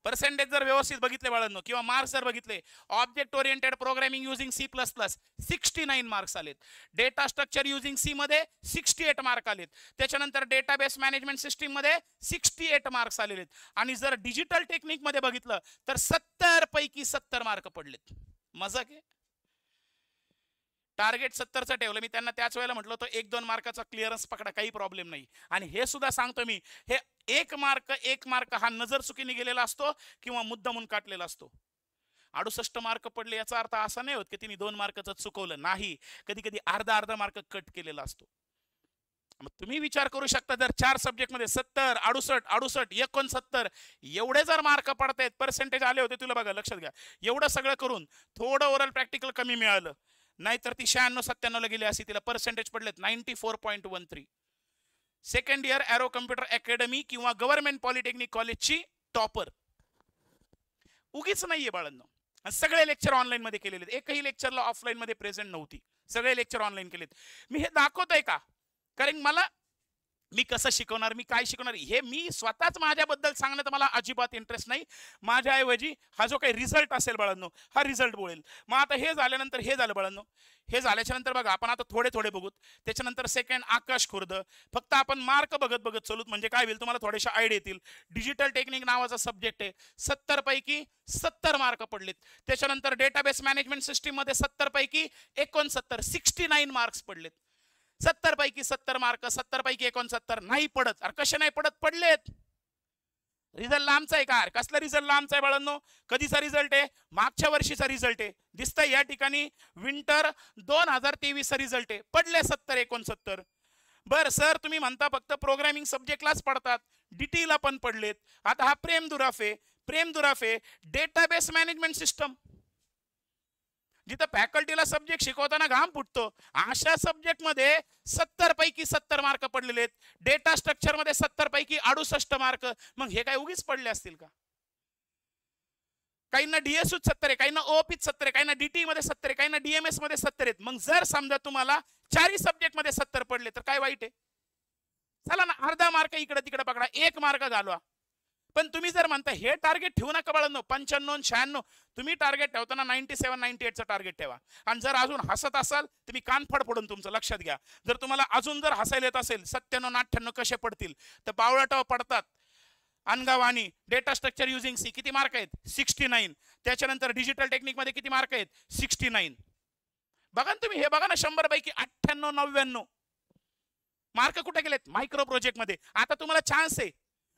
पर्सेंटेज जर व्यवस्थित बघितले बाळांनो किंवा मार्क्स जर बघितले, object oriented programming using C++ 69 marks आलेत. डेटा स्ट्रक्चर युजिंग सी मध्ये 68 मार्क आलेत. त्याच्यानंतर डेटाबेस मॅनेजमेंट सिस्टीम मध्ये 68 मार्क्स आलेले आहेत. आणि जर डिजिटल टेक्निक मध्ये बघितलं तर 70 पैकी 70 मार्क पडलेत. मजाक आहे. टार्गेट 70चं ठेवलं मी त्यांना. त्याच वेळेला म्हटलं होतं 1-2 मार्काचा क्लिअरन्स पकडा, काही प्रॉब्लेम नाही. आणि हे सुद्धा सांगतो मी, हे 1 मार्क हा नजर चुकीने गेलेला असतो किंवा मुद्दामून काटलेला असतो. 68 मार्क पडले याचा अर्थ असा नाही होत की तिने 2 मार्काचं चुकवलं नाही. कधी कधी अर्धा मार्क कट केलेला असतो. मग तुम्ही विचार करू शकता, जर 4 सब्जेक्ट मध्ये 70, 68, 68, 69 एवढे जर मार्क पडतायत, पर्सेंटेज आले होते तुला बघा, लक्षात घ्या. एवढं सगळं करून थोडं ओरल प्रॅक्टिकल कमी मिळालं, नाहीतर ती 96-97 ला गेली असती. तिला पर्सेंटेज पडलेत 94.13. Second year arrow computer academy किंवा गव्हर्नमेंट पॉलिटेक्निक कॉलेजची टॉपर. उगीच नाहीये बाळांनो. सगळे लेक्चर ऑनलाईन मध्ये केलेले, एकही लेक्चरला ऑफलाईन मध्ये प्रेझेंट नव्हती, सगळे लेक्चर ऑनलाईन केलेत. मी हे दाखवतोय का, कारण मला मी कसं शिकवणार, मी काय शिकवणार, हे मी स्वतःच माझ्याबद्दल सांगण्यात मला अजिबात इंटरेस्ट नाही. माझ्याऐवजी हा जो काही रिझल्ट असेल बाळांनो, हा रिझल्ट बोलेल. मग आता हे झाल्यानंतर हे झालं बाळांनो, हे झाल्याच्या नंतर बघा आपण आता थोडे थोडे बघूत. त्याच्यानंतर सेकंड आकाश खुर्द. फक्त आपण मार्क बघत बघत चलूत, म्हणजे काय होईल तुम्हाला थोडेशा आयडिया येतील. डिजिटल टेक्निक नावाचा सब्जेक्ट आहे, 70 पैकी 70 मार्क पडलेत. त्याच्यानंतर डेटाबेस मॅनेजमेंट सिस्टीम मध्ये 70 पैकी 69 मार्क्स पडलेत. 70 पैकी 70 मार्क, 70 पैकी 69 नाही पडत. अरे कसे नाही पडत, पडलेत. रिझल्ट लांबचा आहे का? कसला रिझल्ट लांबचा आहे बाळांनो? कधीचा रिझल्ट आहे? मागच्या वर्षीचा रिझल्ट आहे. दिसतंय या ठिकाणी विंटर 2023 चा रिझल्ट आहे. पडले 70-69. बर सर, तुम्ही म्हणता फक्त प्रोग्रामिंग सब्जेक्टलाच पडतात, डीटीला पण पडलेत. आता हा प्रेम दुराफे डेटाबेस मॅनेजमेंट सिस्टम, जिथं फॅकल्टीला सब्जेक्ट शिकवताना घाम फुटतो, अशा सब्जेक्ट मध्ये 70 पैकी 70 मार्क पडलेले आहेत. डेटा स्ट्रक्चर मध्ये 70 पैकी 68 मार्क. मग हे काय उगीच पडले असतील का? काहींना डीएसयू 70 आहे, काहींना ओपी 70 आहे, काहींना डीटी मध्ये 70 आहे, काहींना डीएमएस मध्ये 70 आहेत. मग जर समजा तुम्हाला 4 सब्जेक्ट मध्ये 70 पडले तर काय वाईट आहे? चला ना, अर्धा मार्क इकडे तिकडे पकडा, 1 मार्क घालवा. पण तुम्ही जर म्हणता हे टार्गेट ठेवू नका बाळांनो, 95-96 तुम्ही टार्गेट ठेवताना 97-98 चं टार्गेट ठेवा. आणि जर अजून हसत असाल तर मी कान फडफडून तुमचं लक्षात घ्या. जर तुम्हाला अजून जर हसायला येत असेल 97-98 कसे पडतील, तर बावळाटाव पडतात. अनगावानी डेटा स्ट्रक्चर युजिंग सी किती मार्क आहेत? 69. त्याच्यानंतर डिजिटल टेक्निक मध्ये किती मार्क आहेत? 69. बघा ना तुम्ही, हे बघा ना, 100 पैकी 98-99 मार्क कुठे गेलेत? मायक्रो प्रोजेक्ट मध्ये. आता तुम्हाला चान्स आहे,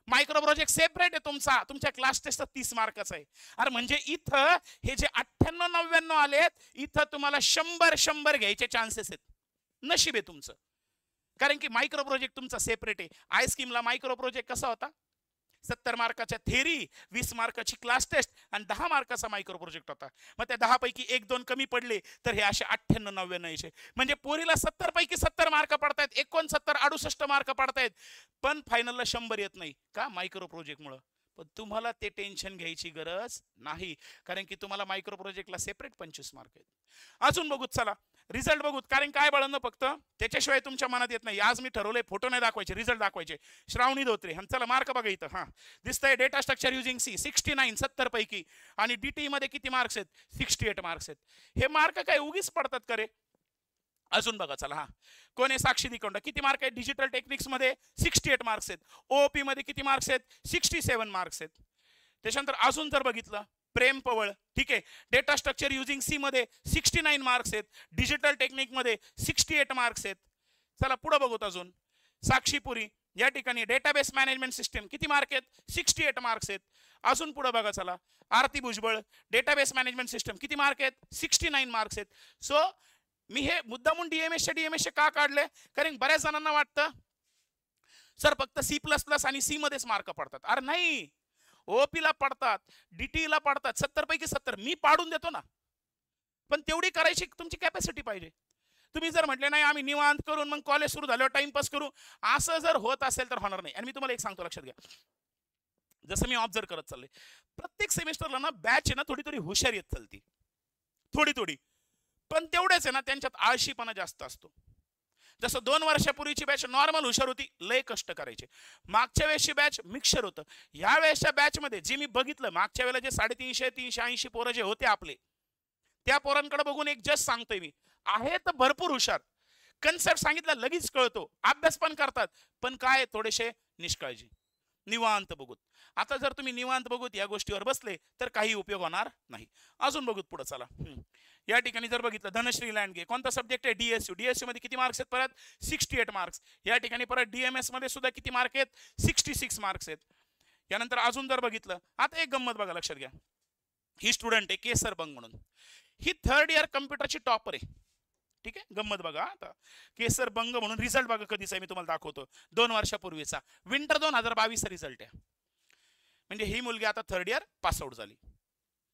मायक्रो प्रोजेक्ट सेपरेट आहे तुमचा, तुमच्या क्लास टेस्ट 30 मार्काचा आहे. अरे म्हणजे इथं हे जे 98-99 आलेत, इथं तुम्हाला 100 घ्यायचे चान्सेस आहेत. नशीब आहे तुमचं, कारण की मायक्रो प्रोजेक्ट तुमचा सेपरेट आहे. आय स्कीमला मायक्रो प्रोजेक्ट कसा होता? 70 मार्काच्या थेरी, 20 मार्काची क्लास टेस्ट आणि 10 मार्काचा मायक्रो प्रोजेक्ट होता. मग त्या 10 पैकी 1-2 कमी पडले तर हे असे 98-99 म्हणजे पोरीला 70 पैकी 70 मार्क पडतायत, 69-68 मार्क पडतायत, पण फायनलला 100 येत नाही का? मायक्रो प्रोजेक्टमुळे. पण तुम्हाला ते टेन्शन घ्यायची गरज नाही, कारण की तुम्हाला मायक्रो प्रोजेक्टला सेपरेट 25 मार्क आहेत. अजून बघूत, चला रिझल्ट बघूत. कारण काय बाळांनो, फक्त त्याच्याशिवाय तुमच्या मनात येत नाही. आज मी ठरवलंय फोटो नाही दाखवायचे, रिझल्ट दाखवायचे. श्रावणी धोत्रे, चला मार्क बघा इथं. हा दिसतंय, डेटा स्ट्रक्चर युजिंग सी 69 70 पैकी. आणि डीटी मध्ये किती मार्क्स आहेत? 68 मार्क्स आहेत. हे मार्क काय उगीच पडतात का रे? अजून बघा चला, हा कोण आहे? साक्षी दिकोंडा. किती मार्क आहेत डिजिटल टेक्निक्स मध्ये? 68 मार्क्स आहेत. ओओपी मध्ये किती मार्क्स आहेत? 67 मार्क्स आहेत. त्याच्यानंतर अजून जर बघितलं, प्रेम पवळ, ठीक आहे, डेटा स्ट्रक्चर युजिंग सी मध्ये 69 मार्क्स आहेत. डिजिटल टेक्निक मध्ये 68 मार्क्स आहेत. चला पुढे बघूत अजून. साक्षी पुरी या ठिकाणी डेटाबेस मॅनेजमेंट सिस्टम किती मार्क आहेत? 68 मार्क्स आहेत. अजून पुढे बघा चला, आरती भुजबळ डेटाबेस मॅनेजमेंट सिस्टम किती मार्क आहेत? 69 मार्क्स आहेत. सो मी हे मुद्दामून डीएमएस का काढले? कारण बऱ्याच जणांना वाटतं सर फक्त सी प्लस प्लस आणि सी मध्येच मार्क पडतात. अरे नाही, ओपी ला पडतात, डीटी ला पडतात. 70 पैकी 70 मी पाडून देतो ना, पण तेवढी करायची तुमची कॅपॅसिटी पाहिजे. तुम्ही जर म्हटले नाही आम्ही निवांत करून मग कॉलेज सुरू झाल्यावर टाइमपास करू, असं जर होत असेल तर होणार नाही. आणि मी तुम्हाला एक सांगतो, लक्षात घ्या, जसं मी ऑब्झर्व करत चाललोय, प्रत्येक सेमिस्टरला ना बॅच आहे ना थोडी थोडी हुशार येत चालती, थोडी थोडी, पण तेवढेच आहे ना त्यांच्यात आळशीपणा जास्त असतो. जसं 2 वर्षापूर्वीची बॅच नॉर्मल हुशार होती, लय कष्ट करायचे. मागच्या वेळेसची बॅच मिक्सर होतं. या वेळेसच्या बॅच मध्ये जे मी बघितलं, मागच्या वेळेला जे 350 380 पोरं जे होते आपले, त्या पोरांकडे बघून एक जस्ट सांगतोय मी, आहेत भरपूर हुशार, कन्सेप्ट सांगितलं लगेच कळतो, अभ्यास पण करतात, पण काय थोडेसे निष्काळजी, निवांत बघूत. आता जर तुम्ही निवांत बघूत या गोष्टीवर बसले तर काही उपयोग होणार नाही. अजून बघूत पुढे चला. या ठिकाणी जर बघितलं, धनश्री लँडगे कोणता सब्जेक्ट आहे? डीएसयू. डीएसयू मध्ये किती मार्क्स आहेत? परत 68 मार्क्स. या ठिकाणी परत डीएमएस मध्ये सुद्धा किती मार्क आहेत? 66 मार्क्स आहेत. यानंतर अजून जर बघितलं, आता एक गंमत बघा, लक्षात घ्या, ही स्टुडंट आहे केसर बंग म्हणून, ही 3rd इयर कम्प्युटरची टॉपर आहे. ठीक आहे, गंमत बघा. आता केसर बंग म्हणून रिझल्ट बघा कधीचा, मी तुम्हाला दाखवतो, 2 वर्षापूर्वीचा विंटर 2022 रिझल्ट आहे. म्हणजे ही मुलगी आता 3rd इयर पास आउट झाली.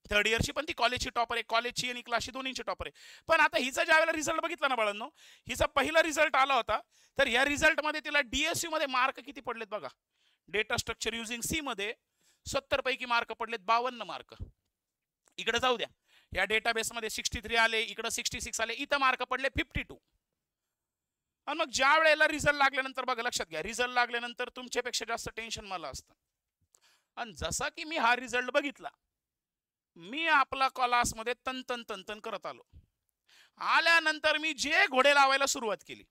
3rd इयरची पण ती कॉलेजची टॉपर आहे, कॉलेजची आणि क्लासची दोन्हीची टॉपर आहे. पण आता हिचा ज्या वेळेला रिझल्ट बघितला ना बाळांनो, हिचा पहिला रिझल्ट आला होता, तर या रिझल्ट मध्ये तिला डीएसयू मध्ये मार्क किती पडलेत बघा. डेटा स्ट्रक्चर युजिंग सी मध्ये 70 पैकी मार्क पडलेत 52 मार्क. इकडे जाऊ द्या, या डेटाबेस मध्ये 63 आले, इकडे 66 आले, इथं मार्क पडले 52. आणि मग ज्या वेळेला रिझल्ट लागल्यानंतर बघा, लक्षात घ्या, रिझल्ट लागल्यानंतर तुमच्यापेक्षा जास्त टेन्शन मला असतं. आणि जसा की मी हा रिझल्ट बघितला, मी आपला क्लासमध्ये तन तन तन तन करत आलो. आल्यानंतर मी जे घोडे लावायला सुरुवात केली,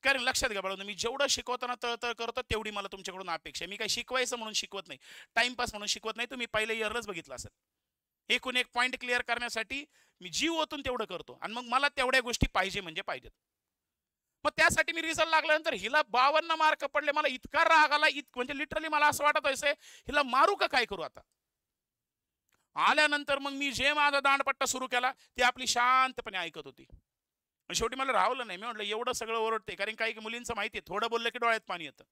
कारण लक्षात घ्या बाळांनो, मी जेवढं शिकवताना तळतळ करतो तेवढी मला तुमच्याकडून अपेक्षा आहे. मी काही शिकवायचं म्हणून शिकवत नाही, टाइमपास म्हणून शिकवत नाही. तुम्ही पहिल्या इयरलाच बघितलं असेल, एकूण एक पॉईंट क्लिअर करण्यासाठी मी जीव ओतून तेवढं करतो, आणि मग मला तेवढ्या गोष्टी पाहिजे म्हणजे पाहिजेत. मग त्यासाठी मी रिझल्ट लागल्यानंतर हिला 52 मार्क पडले, मला इतका राग आला, म्हणजे लिटरली मला असं वाटत व्हायचंय हिला मारू का काय करू. आता आल्यानंतर मग मी जे माझा दांडपट्टा सुरू केला ते आपली शांतपणे ऐकत होती. शेवटी मला राहवलं नाही, मी म्हटलं एवढं सगळं ओरडते, कारण काही मुलींचं माहिती आहे थोडं बोललं की डोळ्यात पाणी येतं.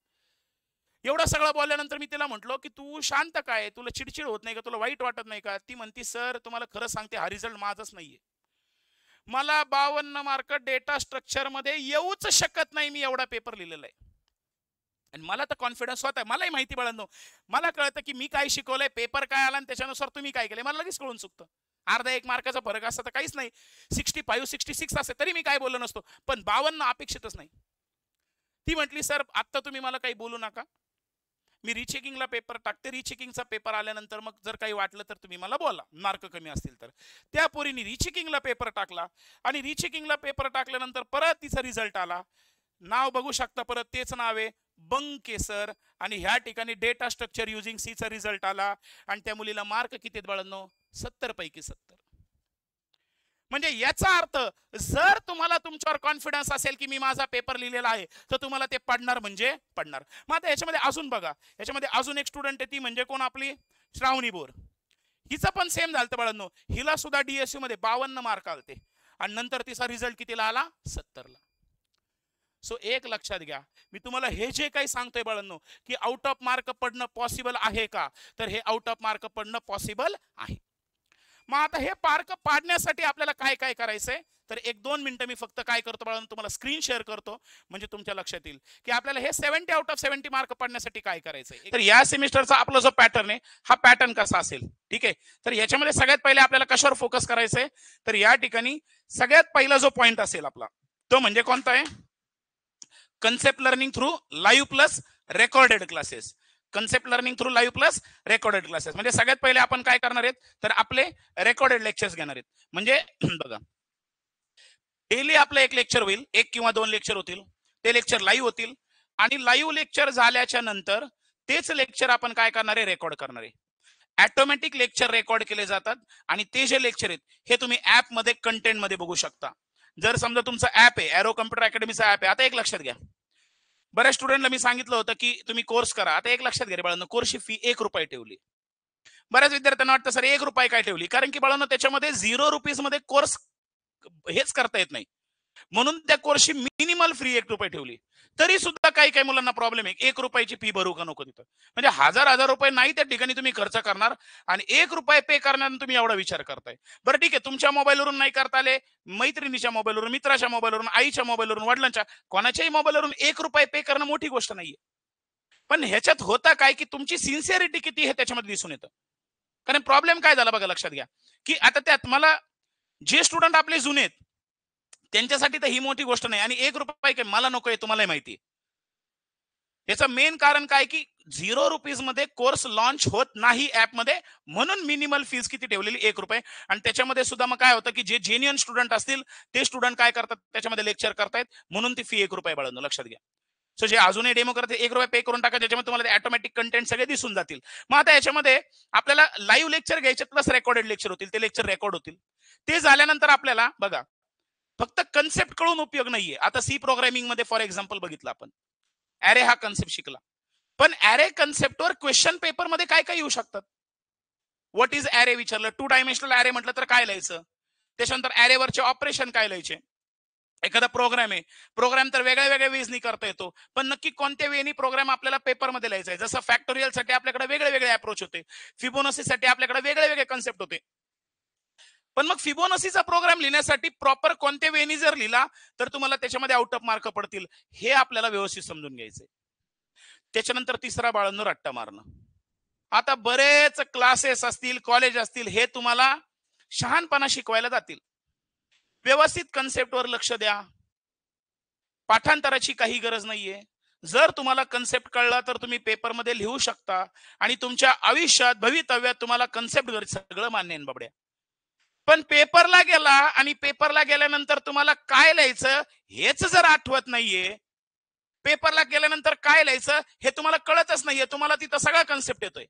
एवढं सगळं बोलल्यानंतर मी तिला म्हटलो की तू शांत काय, तुला चिडचिड होत नाही का, तुला वाईट वाटत नाही का? ती म्हणती सर तुम्हाला खरं सांगते, हा रिझल्ट माझाच नाहीये, मला 52 मार्क डेटा स्ट्रक्चर मध्ये येऊच शकत नाही, मी एवढा पेपर लिहिलेला आहे. आणि मला तर कॉन्फिडन्स होता, मलाही माहिती बाळांनो, मला कळतं की मी काय शिकवलंय, पेपर काय आला आणि त्याच्यानुसार तुम्ही काय केलंय मला लगेच कळून चुकतं. अर्धा 1 मार्काचा फरक असता तर काहीच नाही, 65 66 असे तरी मी काय बोललो नसतो, पण 52 अपेक्षितच नाही. ती म्हटली सर आत्ता तुम्ही मला काही बोलू नका, मी रिचेकिंगला पेपर टाकते, रिचेकिंगचा पेपर आल्यानंतर मग जर काही वाटलं तर तुम्ही मला बोला, मार्क कमी असतील तर. त्या पोरीने रिचेकिंगला पेपर टाकला, आणि रिचेकिंगला पेपर टाकल्यानंतर परत तिचा रिझल्ट आला. नाव बघू शकता, परत तेच नाव आहे बंकेसर, आणि ह्या ठिकाणी डेटा स्ट्रक्चर युजिंग सी चा रिझल्ट आला, आणि त्या मुलीला मार्क किती आहेत बाळांनो? 70 पैकी 70. म्हणजे याचा अर्थ जर तुम्हाला तुमच्यावर कॉन्फिडन्स असेल की मी माझा पेपर लिहिलेला आहे तर तुम्हाला ते पडणार म्हणजे पडणार. मग आता याच्यामध्ये अजून बघा, याच्यामध्ये अजून एक स्टुडंट आहे, ती म्हणजे कोण? आपली श्रावणी बोर. हिचं पण सेम झालं बाळांनो, हिला सुद्धा डीएसयू मध्ये 52 मार्क आलते, आणि नंतर तिचा रिझल्ट कितीला आला? 70 ला. सो एक लक्षात घ्या, मी तुम्हाला हे जे काही सांगतोय बाळांनो की आउट ऑफ मार्क पडणं पॉसिबल आहे का, तर हे आउट ऑफ मार्क पडणं पॉसिबल आहे. मग आता हे मार्क पाडण्यासाठी आपल्याला काय काय करायचंय, तर 1-2 मिनिटं मी फक्त काय करतो बाळांनो, तुम्हाला स्क्रीन शेअर करतो, म्हणजे तुमच्या लक्षात येईल की आपल्याला हे 70 आउट ऑफ 70 मार्क पडण्यासाठी काय करायचंय. तर या सेमिस्टरचा आपला जो पॅटर्न आहे, हा पॅटर्न कसा असेल, ठीक आहे. तर याच्यामध्ये सगळ्यात पहिले आपल्याला कशावर फोकस करायचंय, तर या ठिकाणी सगळ्यात पहिला जो पॉइंट असेल आपला तो म्हणजे कोणता आहे? Concept learning through live plus recorded classes. Concept learning through live plus recorded classes म्हणजे सगळ्यात पहिले आपण काय करणार आहेत, तर आपले रेकॉर्डेड लेक्चर्स घेणार आहेत. म्हणजे बघा, डेली आपलं एक लेक्चर होईल, 1 किंवा 2 लेक्चर होतील, ते लेक्चर लाईव्ह होतील आणि लाईव्ह लेक्चर झाल्याच्या नंतर तेच लेक्चर आपण काय करणार आहे, रेकॉर्ड करणार आहे. ऑटोमॅटिक लेक्चर रेकॉर्ड केले जातात आणि ते जे लेक्चर आहेत हे तुम्ही ऍप मध्ये कंटेंट मध्ये बघू शकता. जर समजा तुमचं ऍप आहे, एरो कम्प्युटर अकॅडमीचा ऍप आहे, आता एक लक्षात घ्या, बऱ्याच स्टुडंटला मी सांगितलं होतं की तुम्ही कोर्स करा. आता एक लक्षात घ्या बाळांनो, कोर्सची फी ₹1 ठेवली. बऱ्याच विद्यार्थ्यांना वाटतं सर ₹1 काय ठेवली, कारण की बाळांनो त्याच्यामध्ये ₹0 मध्ये कोर्स हेच करता येत नाही, म्हणून त्या कोर्सची मिनिमल फ्री ₹1 ठेवली. तरी सुद्धा काही काही मुलांना प्रॉब्लेम आहे, ₹1 फी भरू का नको तिथं, म्हणजे हजार रुपये नाही त्या ठिकाणी तुम्ही खर्च करणार आणि ₹1 पे करण्याचा तुम्ही एवढा विचार करताय. बरं ठीक आहे, तुमच्या मोबाईलवरून नाही करता आले, मैत्रिणीच्या मोबाईलवरून, मित्राच्या मोबाईलवरून, आईच्या मोबाईलवरून, वडिलांच्या, कोणाच्याही मोबाईलवरून ₹1 पे करणं मोठी गोष्ट नाहीये. पण ह्याच्यात होता काय की तुमची सिन्सिअरिटी किती हे त्याच्यामध्ये दिसून येतं. कारण प्रॉब्लेम काय झाला बघा, लक्षात घ्या की आता त्यात मला जे स्टुडंट आपले जुने आहेत त्यांच्यासाठी तर ही मोठी गोष्ट नाही आणि ₹1 काय मला नकोय, तुम्हाला माहिती. याचं मेन कारण काय की ₹0 मध्ये कोर्स लॉन्च होत नाही ऍप मध्ये, म्हणून मिनिमल फीज किती ठेवलेली ₹1. आणि त्याच्यामध्ये सुद्धा मग काय होतं की जे जेन्युअन स्टुडंट असतील ते स्टुडंट काय करतात, त्याच्यामध्ये लेक्चर करतायत, म्हणून ती फी ₹1 बाळगणं लक्षात घ्या. सो जे अजूनही डेमो करते ₹1 पे करून टाका, ज्याच्यामध्ये तुम्हाला ऑटोमॅटिक कंटेंट सगळे दिसून जातील. मग आता याच्यामध्ये आपल्याला लाईव्ह लेक्चर घ्यायचे प्लस रेकॉर्डेड लेक्चर होतील, ते लेक्चर रेकॉर्ड होतील. ते झाल्यानंतर आपल्याला बघा फक्त कन्सेप्ट कळून उपयोग नाहीये. आता सी प्रोग्रामिंग मध्ये फॉर एक्झाम्पल बघितलं आपण, ऍरे हा कन्सेप्ट शिकला, पण ऍरे कन्सेप्टवर क्वेश्चन पेपर मध्ये काय काय येऊ शकतात. व्हॉट इज ऍरे विचारलं, 2 डायमेन्शनल ऍरे म्हटलं तर काय लिहायचं, त्याच्यानंतर ऍरेवरचे ऑपरेशन काय लिहायचे. एखादा प्रोग्राम आहे, प्रोग्राम तर वेगळ्या वेगळ्या वेजनी करता येतो, पण नक्की कोणत्या वेनी प्रोग्राम आपल्याला पेपरमध्ये लिहायचा आहे. जसं फॅक्टोरियल साठी आपल्याकडे वेगळे वेगळे अप्रोच होते, फिबोनाची साठी आपल्याकडे वेगळे वेगळे कन्सेप्ट होते. पण मग फिबोनासीचा प्रोग्राम लिहिण्यासाठी प्रॉपर कोणत्या वेनी जर लिहिला तर तुम्हाला त्याच्यामध्ये आउट ऑफ मार्क पडतील, हे आपल्याला व्यवस्थित समजून घ्यायचंय. त्याच्यानंतर तिसरा बाळांनो, रट्टा मारणं. आता बरेच क्लासेस असतील, कॉलेज असतील, हे तुम्हाला शहाणपणा शिकवायला जातील. व्यवस्थित कन्सेप्टवर लक्ष द्या, पाठांतराची काही गरज नाहीये. जर तुम्हाला कन्सेप्ट कळला तर तुम्ही पेपरमध्ये लिहू शकता आणि तुमच्या आयुष्यात भवितव्यात तुम्हाला कन्सेप्ट सगळं मान्य आहे बाबड्या. पण पेपरला गेला आणि पेपरला गेल्यानंतर तुम्हाला काय लिहायचं हेच जर आठवत नाहीये, पेपरला गेल्यानंतर काय लिहायचं हे तुम्हाला कळतच नाहीये, तुम्हाला तिथं सगळा कन्सेप्ट येतोय.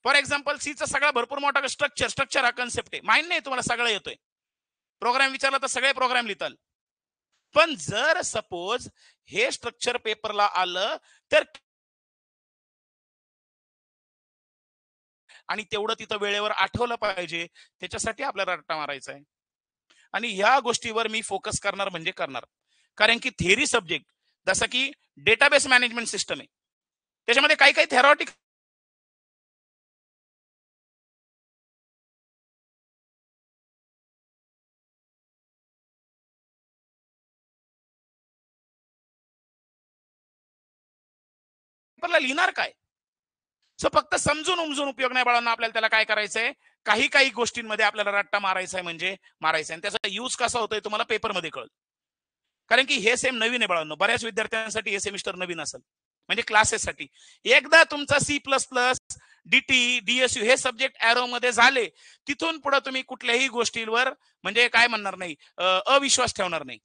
फॉर एक्झाम्पल सीचा सगळा भरपूर मोठा स्ट्रक्चर हा कन्सेप्ट आहे, माहिती नाही तुम्हाला सगळं येतोय. प्रोग्राम विचारला तर सगळे प्रोग्राम लिहिताल, पण जर सपोज हे स्ट्रक्चर पेपरला आलं तर आणि तेवढं तिथं वेळेवर आठवलं पाहिजे, त्याच्यासाठी आपल्याला रट्टा मारायचा आहे. आणि ह्या गोष्टीवर मी फोकस करणार म्हणजे करणार, कारण की थेरी सब्जेक्ट जसं की डेटाबेस मॅनेजमेंट सिस्टम आहे, त्याच्यामध्ये काही काही थेरॉटिक पेपरला लिहिणार काय. सो फक्त समजून उमजून उपयोग नाही बाळांना, आपल्याला त्याला काय करायचंय, काही काही गोष्टींमध्ये आपल्याला रट्टा मारायचा आहे म्हणजे मारायचा आहे. त्याचा यूज कसा होतोय तुम्हाला पेपरमध्ये कळत, कारण की हे सेम नवीन आहे बाळांनो, बऱ्याच विद्यार्थ्यांसाठी हे सेमिस्टर नवीन असेल, म्हणजे क्लासेससाठी. एकदा तुमचा C++, DT, DSU हे सब्जेक्ट एरो मध्ये झाले, तिथून पुढे तुम्ही कुठल्याही गोष्टींवर म्हणजे काय म्हणणार नाही, अविश्वास ठेवणार नाही.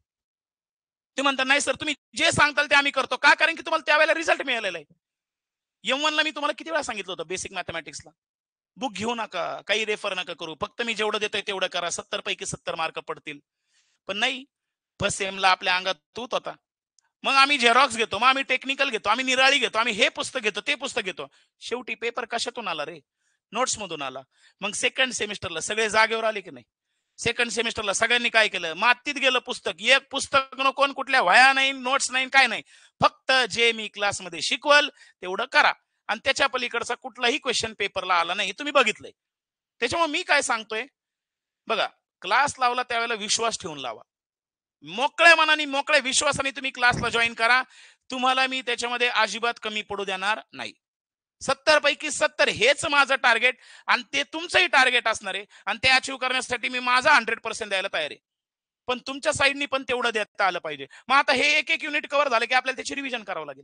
ते म्हणतात नाही सर तुम्ही जे सांगताल ते आम्ही करतो, का, कारण की तुम्हाला त्यावेळेला रिझल्ट मिळालेला आहे. M1 ला मी तुम्हाला किती वेळा सांगितलं होतं, बेसिक मॅथमॅटिक्सला बुक घेऊ नका, काही रेफर नका करू, फक्त मी जेवढं देतोय तेवढं करा, 70 पैकी 70 मार्क पडतील. पण नाही, फर्स्ट सेमला आपल्या अंगात तूत होता. मग आम्ही झेरॉक्स घेतो, मग आम्ही टेक्निकल घेतो, आम्ही निराळी घेतो, आम्ही हे पुस्तक घेतो, ते पुस्तक घेतो. शेवटी पेपर कशातून आला रे, नोट्स मधून आला. मग सेकंड सेमिस्टरला सगळे जागेवर आले की नाही, सेकंड सेमिस्टरला सगळ्यांनी काय केलं, मातीत गेलं पुस्तक, एक पुस्तक नको, कुठल्या वह्या नाही, नोट्स नाही, काय नाही, फक्त जे मी क्लासमध्ये शिकवल तेवढं करा. आणि त्याच्या पलीकडचा कुठलाही क्वेश्चन पेपरला आला नाही, तुम्ही बघितलंय. त्याच्यामुळे मी काय सांगतोय बघा, क्लास लावला त्यावेळेला विश्वास ठेवून लावा, मोकळ्या मनाने मोकळ्या विश्वासाने तुम्ही क्लासला जॉईन करा, तुम्हाला मी त्याच्यामध्ये अजिबात कमी पडू देणार नाही. 70 पैकी 70 हेच माझं टार्गेट आणि ते तुमचंही टार्गेट असणार आहे, आणि ते अचीव्ह करण्यासाठी मी माझा 100% द्यायला तयार आहे. पण तुमच्या साईडनी पण तेवढं देता आलं पाहिजे. मग आता हे एक एक युनिट कव्हर झालं की आपल्याला त्याची रिव्हिजन करावं लागेल,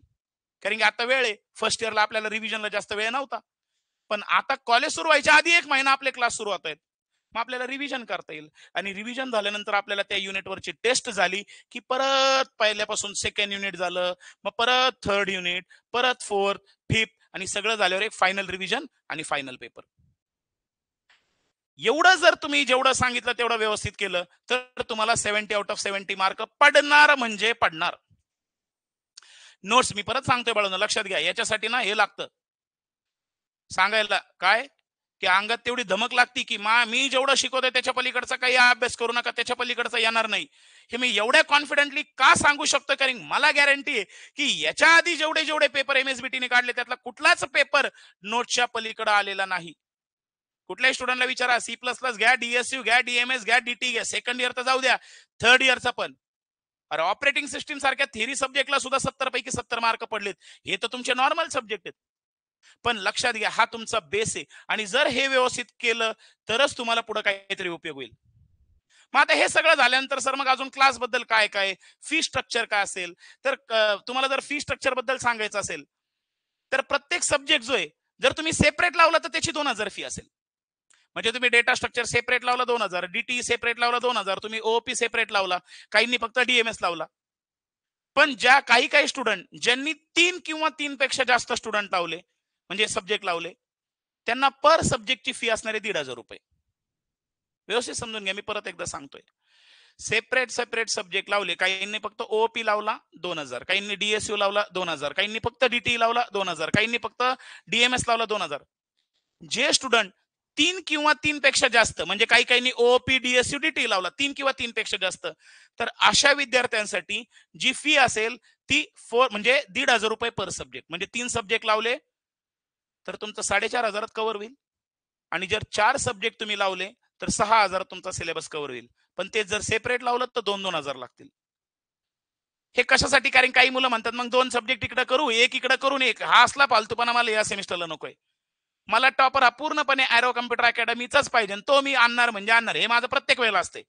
कारण की आता वेळ आहे. फर्स्ट इयरला आपल्याला रिव्हिजनला जास्त वेळ नव्हता, पण आता कॉलेज सुरू व्हायच्या आधी 1 महिना आपले क्लास सुरू होत आहेत. मग आपल्याला रिव्हिजन करता येईल आणि रिव्हिजन झाल्यानंतर आपल्याला त्या युनिटवरची टेस्ट झाली की परत पहिल्यापासून सेकंड युनिट झालं, मग परत थर्ड युनिट, परत फोर्थ, फिफ्थ आणि सगळं झाल्यावर एक फायनल रिव्हिजन आणि फायनल पेपर. एवढं जर तुम्ही जेवढं सांगितलं तेवढं व्यवस्थित केलं तर तुम्हाला 70 आउट ऑफ 70 मार्क पडणार म्हणजे पडणार. नोट्स मी परत सांगतोय बाळांनो, लक्षात घ्या, याच्यासाठी ना हे लागतं सांगायला काय की अंगात तेवढी धमक लागती की मी जेवढं शिकवतोय त्याच्या पलीकडचा काही अभ्यास करू नका, त्याच्या पलीकडचा येणार नाही. हे मी एवढ्या कॉन्फिडेंटली का सांगू शकतो, कारण मला गॅरंटी आहे की याच्या आधी जेवढे जेवढे पेपर एमएसबीटीने काढले त्यातला कुठलाच पेपर नोटच्या पलीकडे आलेला नाही. कुठल्याही स्टुडंटला विचारा, सी प्लस प्लस घ्या, डीएसयू घ्या, डीएमएस घ्या, डीटी घ्या, सेकंड इयरचा जाऊ द्या, थर्ड इयरचा पण. अरे ऑपरेटिंग सिस्टीम सारख्या थेरी सब्जेक्टला सुद्धा 70 पैकी 70 मार्क पडलेत. हे तर तुमचे नॉर्मल सब्जेक्ट आहेत. पण लक्षात घ्या, हा तुमचा बेस आहे आणि जर हे व्यवस्थित केलं तरच तुम्हाला पुढे काहीतरी उपयोग होईल. मग आता हे सगळं झाल्यानंतर सर मग अजून क्लास बद्दल काय काय, फी स्ट्रक्चर काय असेल, तर तुम्हाला जर फी स्ट्रक्चर बद्दल सांगायचं असेल तर प्रत्येक सब्जेक्ट जो आहे जर तुम्ही सेपरेट लावला तर त्याची 2000 फी असेल. म्हणजे तुम्ही डेटा स्ट्रक्चर सेपरेट लावला 2000, डीटी सेपरेट लावला 2000, तुम्ही ओपी सेपरेट लावला, काहींनी फक्त डीएमएस लावला. पण ज्या काही काही स्टुडंट ज्यांनी 3 किंवा 3 पेक्षा जास्त स्टुडंट लावले म्हणजे सब्जेक्ट लावले त्यांना पर सब्जेक्टची फी असणारे 1500 रुपये. व्यवस्थित समजून घ्या, मी परत एकदा सांगतोय. सेपरेट सेपरेट सब्जेक्ट लावले, काहींनी फक्त ओपी लावला 2000, काहींनी डीएसयू लावला 2000, काहींनी फक्त डीटी लावला 2000, काहींनी फक्त डीएमएस लावला 2000. जे स्टुडंट 3 किंवा 3 पेक्षा जास्त म्हणजे काही काहींनी ओपी डीएसयू डीटी लावला 3 किंवा 3 पेक्षा जास्त, तर अशा विद्यार्थ्यांसाठी जी फी असेल ती म्हणजे 1500 रुपये पर सब्जेक्ट. म्हणजे 3 सब्जेक्ट लावले तर तुमचं 4500 कव्हर होईल आणि जर 4 सब्जेक्ट तुम्ही लावले तर 6000 तुमचा सिलेबस कव्हर होईल. पण ते जर सेपरेट लावलं तर 2-2 हजार लागतील. हे कशासाठी, कारण काही मुलं म्हणतात मग 2 सब्जेक्ट इकडे करू, एक इकडे करून एक. हा असला फालतूपणा मला या सेमिस्टरला नकोय. मला टॉपर हा पूर्णपणे एरो कम्प्युटर अकॅडमीचाच पाहिजे, तो मी आणणार म्हणजे आणणार. हे माझं प्रत्येक वेळेला असते.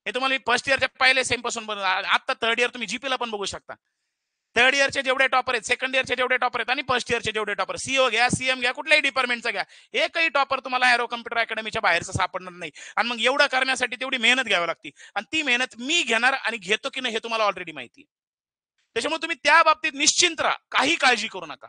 हे तुम्हाला फर्स्ट इयरच्या पहिले सेम पासून आता थर्ड इयर तुम्ही जीपीला पण बघू शकता. थर्ड इयरचे जेवढे टॉपर आहेत, सेकंड इयरचे जेवढे टॉपर आहेत आणि फर्स्ट इयरचे जेवढे टॉपर, सीओ घ्या, सीएम घ्या, कुठल्याही डिपार्टमेंटचा घ्या, एकही टॉपर तुम्हाला एरो कम्प्युटर अकॅडमीच्या बाहेरचा सापडणार नाही. आणि मग एवढं करण्यासाठी तेवढी मेहनत घ्यावी लागते आणि ती मेहनत मी घेणार आणि घेतो की नाही हे तुम्हाला ऑलरेडी माहिती आहे. त्याच्यामुळे तुम्ही त्या बाबतीत निश्चिंत राहा, काही काळजी करू नका.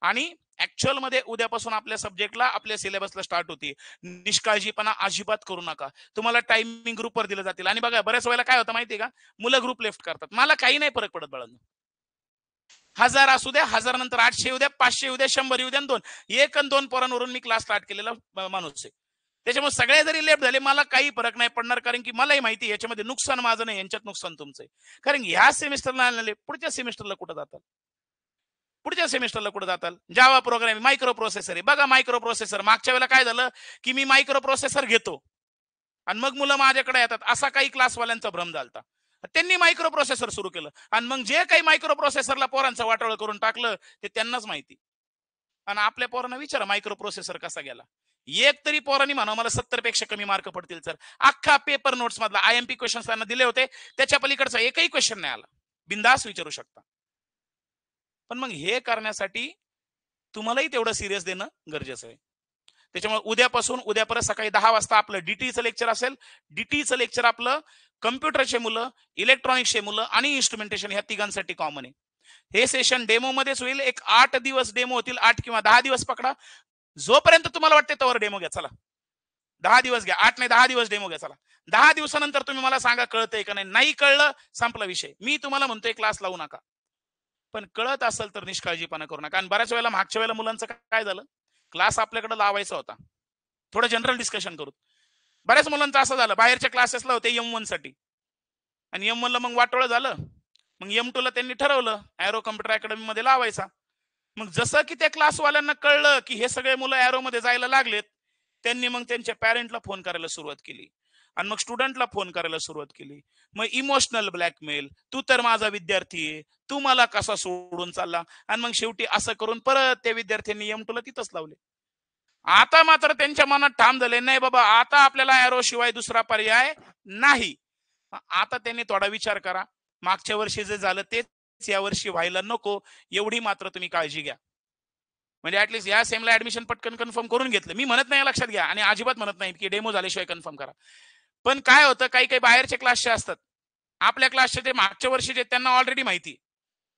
आणि ऍक्च्युअल मध्ये उद्यापासून आपल्या सब्जेक्टला आपल्या सिलेबसला स्टार्ट होती. निष्काळजीपणा अजिबात करू नका. तुम्हाला टायमिंग ग्रुपवर दिलं जातील. आणि बघा बऱ्याच वेळेला काय होतं माहितीये का, मुलं ग्रुप लेफ्ट करतात. मला काही नाही फरक पडत बाळांनो. 1000 असू द्या, 1000 नंतर 800 येऊ द्या, 500 येऊ द्या, 100 येऊ द्या, 2 एक आणि 2 पोरांवरून मी क्लास स्टार्ट केलेला माणूस आहे. त्याच्यामुळे सगळे जरी लेफ्ट झाले मला काही फरक नाही पडणार, कारण की मलाही माहिती याच्यामध्ये नुकसान माझं नाही, यांच्यात नुकसान तुमचं आहे. कारण ह्या सेमिस्टरला आलेले पुढच्या सेमिस्टरला कुठं जातात, पुढच्या सेमिस्टरला कुठे जाताल. जावा प्रोग्रामिंग, मायक्रो प्रोसेसर आहे. बघा मायक्रो प्रोसेसर मागच्या वेळेला काय झालं की मी मायक्रो प्रोसेसर घेतो आणि मग मुलं माझ्याकडे येतात, असा काही क्लासवाल्यांचा भ्रम झालता. त्यांनी मायक्रो प्रोसेसर सुरू केलं आणि मग जे काही मायक्रो प्रोसेसरला पोरांचं वाटोळ करून टाकलं ते त्यांनाच माहिती. आणि आपल्या पोरांना विचारा मायक्रो प्रोसेसर कसा गेला. एक तरी पोरांनी म्हणा मला 70 पेक्षा कमी मार्क पडतील सर. अख्खा पेपर नोट्स मधला आयएमपी क्वेश्चन त्यांना दिले होते, त्याच्या पलीकडचा एकही क्वेश्चन नाही आला. बिंदास विचारू शकता. पण मग हे करण्यासाठी तुम्हालाही तेवढं सिरियस देणं गरजेचं आहे. त्याच्यामुळे उद्या परत सकाळी 10 वाजता आपलं डीटीचं लेक्चर असेल. डीटीचं लेक्चर आपलं कम्प्युटरचे मुलं, इलेक्ट्रॉनिक्सचे मुलं आणि इन्स्ट्रुमेंटेशन ह्या तिघांसाठी कॉमन आहे. हे सेशन डेमो मध्येच होईल. एक 8 दिवस डेमो होतील, 8 किंवा 10 दिवस पकडा. जोपर्यंत तुम्हाला वाटते तोवर डेमो घ्या. चला 10 दिवस घ्या, 8 नाही 10 दिवस डेमो घ्या. चला 10 दिवसानंतर तुम्ही मला सांगा कळतंय का नाही. नाही कळलं संपला विषय. मी तुम्हाला म्हणतोय क्लास लावू नका, पण कळत असेल तर निष्काळजीपणा करू नका. आणि बऱ्याच वेळेला मागच्या वेळेला मुलांचं काय झालं, क्लास आपल्याकडे लावायचा होता, थोडं जनरल डिस्कशन करू. बऱ्याच मुलांचं असं झालं बाहेरच्या क्लासेसला होते M1 साठी आणि M1 ला मग वाटोळं झालं. मग M2 ला त्यांनी ठरवलं एरो कम्प्युटर अकॅडमी मध्ये लावायचा. मग जसं की त्या क्लासवाल्यांना कळलं की हे सगळे मुलं एरो मध्ये जायला लागलेत, त्यांनी मग त्यांच्या पॅरेंटला फोन करायला सुरुवात केली आणि मग स्टुडंटला फोन करायला सुरुवात केली. मग इमोशनल ब्लॅकमेल, तू तर माझा विद्यार्थी आहे, तू मला कसा सोडून चालला. आणि मग शेवटी असं करून परत त्या विद्यार्थ्यांनी M2 ला तिथंच लावले. आता मात्र त्यांच्या मनात ठाम झाले, नाही बाबा आता आपल्याला एरो शिवाय दुसरा पर्याय नाही. आता त्यांनी थोडा विचार करा. मागच्या वर्षी जे झालं तेच या वर्षी व्हायला नको, एवढी मात्र तुम्ही काळजी घ्या. म्हणजे ऍटलीस्ट या सेमला ऍडमिशन पटकन कन्फर्म करून घेतलं. मी म्हणत नाही लक्षात घ्या आणि अजिबात म्हणत नाही की डेमो झाल्याशिवाय कन्फर्म करा. पण काय होतं काही काही बाहेरचे क्लासचे असतात. आपल्या क्लासचे जे मागच्या वर्षीचे त्यांना ऑलरेडी माहिती.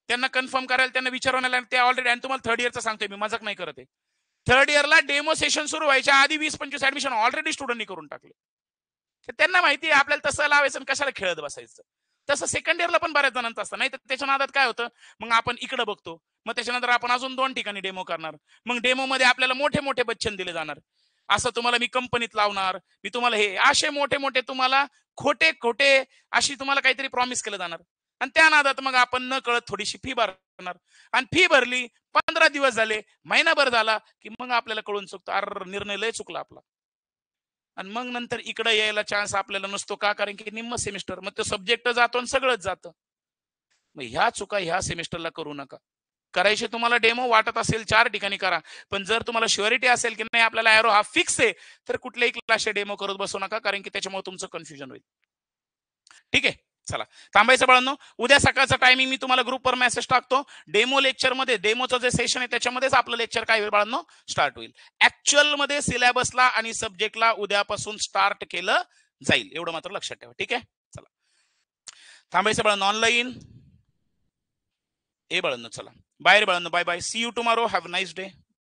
त्यांना कन्फर्म करायला त्यांना विचारवण्याला ते ऑलरेडी आणि तुम्हाला थर्ड इयरचं सांगतोय मी मजाक नाही करत आहे. थर्ड इयरला डेमो सेशन सुरू व्हायच्या आधी 20-25 ऍडमिशन ऑलरेडी स्टुडंटनी करून टाकले. त्यांना माहिती आहे आपल्याला तसं लावायचं आणि कशाला खेळत बसायचं. तसं सेकंड इयरला पण बऱ्याच जणांचं असतं. नाही तर त्याच्या नादात काय होतं मग आपण इकडे बघतो. मग त्याच्यानंतर आपण अजून 2 ठिकाणी डेमो करणार. मग डेमो मध्ये आपल्याला मोठे मोठे बच्चन दिले जाणार. असं तुम्हाला मी कंपनीत लावणार, मी तुम्हाला हे असे मोठे मोठे तुम्हाला खोटे खोटे अशी तुम्हाला काहीतरी प्रॉमिस केलं जाणार. आणि त्या नादात मग आपण न कळत थोडीशी फी भरणार आणि फी भरली 15 दिवस झाले महिनाभर झाला की मग आपल्याला कळून चुकतो अरे निर्णय लय चुकला आपला. आणि मग नंतर इकडे यायला चान्स आपल्याला नसतो का कारण की निम्म सेमिस्टर मग तो सब्जेक्ट जातो आणि सगळंच जातं. मग ह्या चुका ह्या सेमिस्टरला करू नका. करायचे तुम्हाला डेमो वाटत असेल 4 ठिकाणी करा. पण जर तुम्हाला शुअरिटी असेल की नाही आपल्याला एरो हा फिक्स आहे तर कुठल्याही क्लासचे डेमो करत बसू नका कारण की त्याच्यामुळे तुमचं कन्फ्युजन होईल. ठीक आहे चला थांबायचं बाळांनो. उद्या सकाळचा टायमिंग मी तुम्हाला ग्रुपवर मेसेज टाकतो. डेमो लेक्चर मध्ये डेमोचं जे सेशन आहे त्याच्यामध्येच आपलं लेक्चर काय होईल बाळांनो स्टार्ट होईल. ऍक्च्युअल मध्ये सिलेबसला आणि सब्जेक्टला उद्यापासून स्टार्ट केलं जाईल एवढं मात्र लक्षात ठेवा. ठीक आहे चला थांबायचं बाळांनो ऑनलाईन ए बाळांनो चला बाय रे बाळांनो bye bye see you tomorrow have a nice day.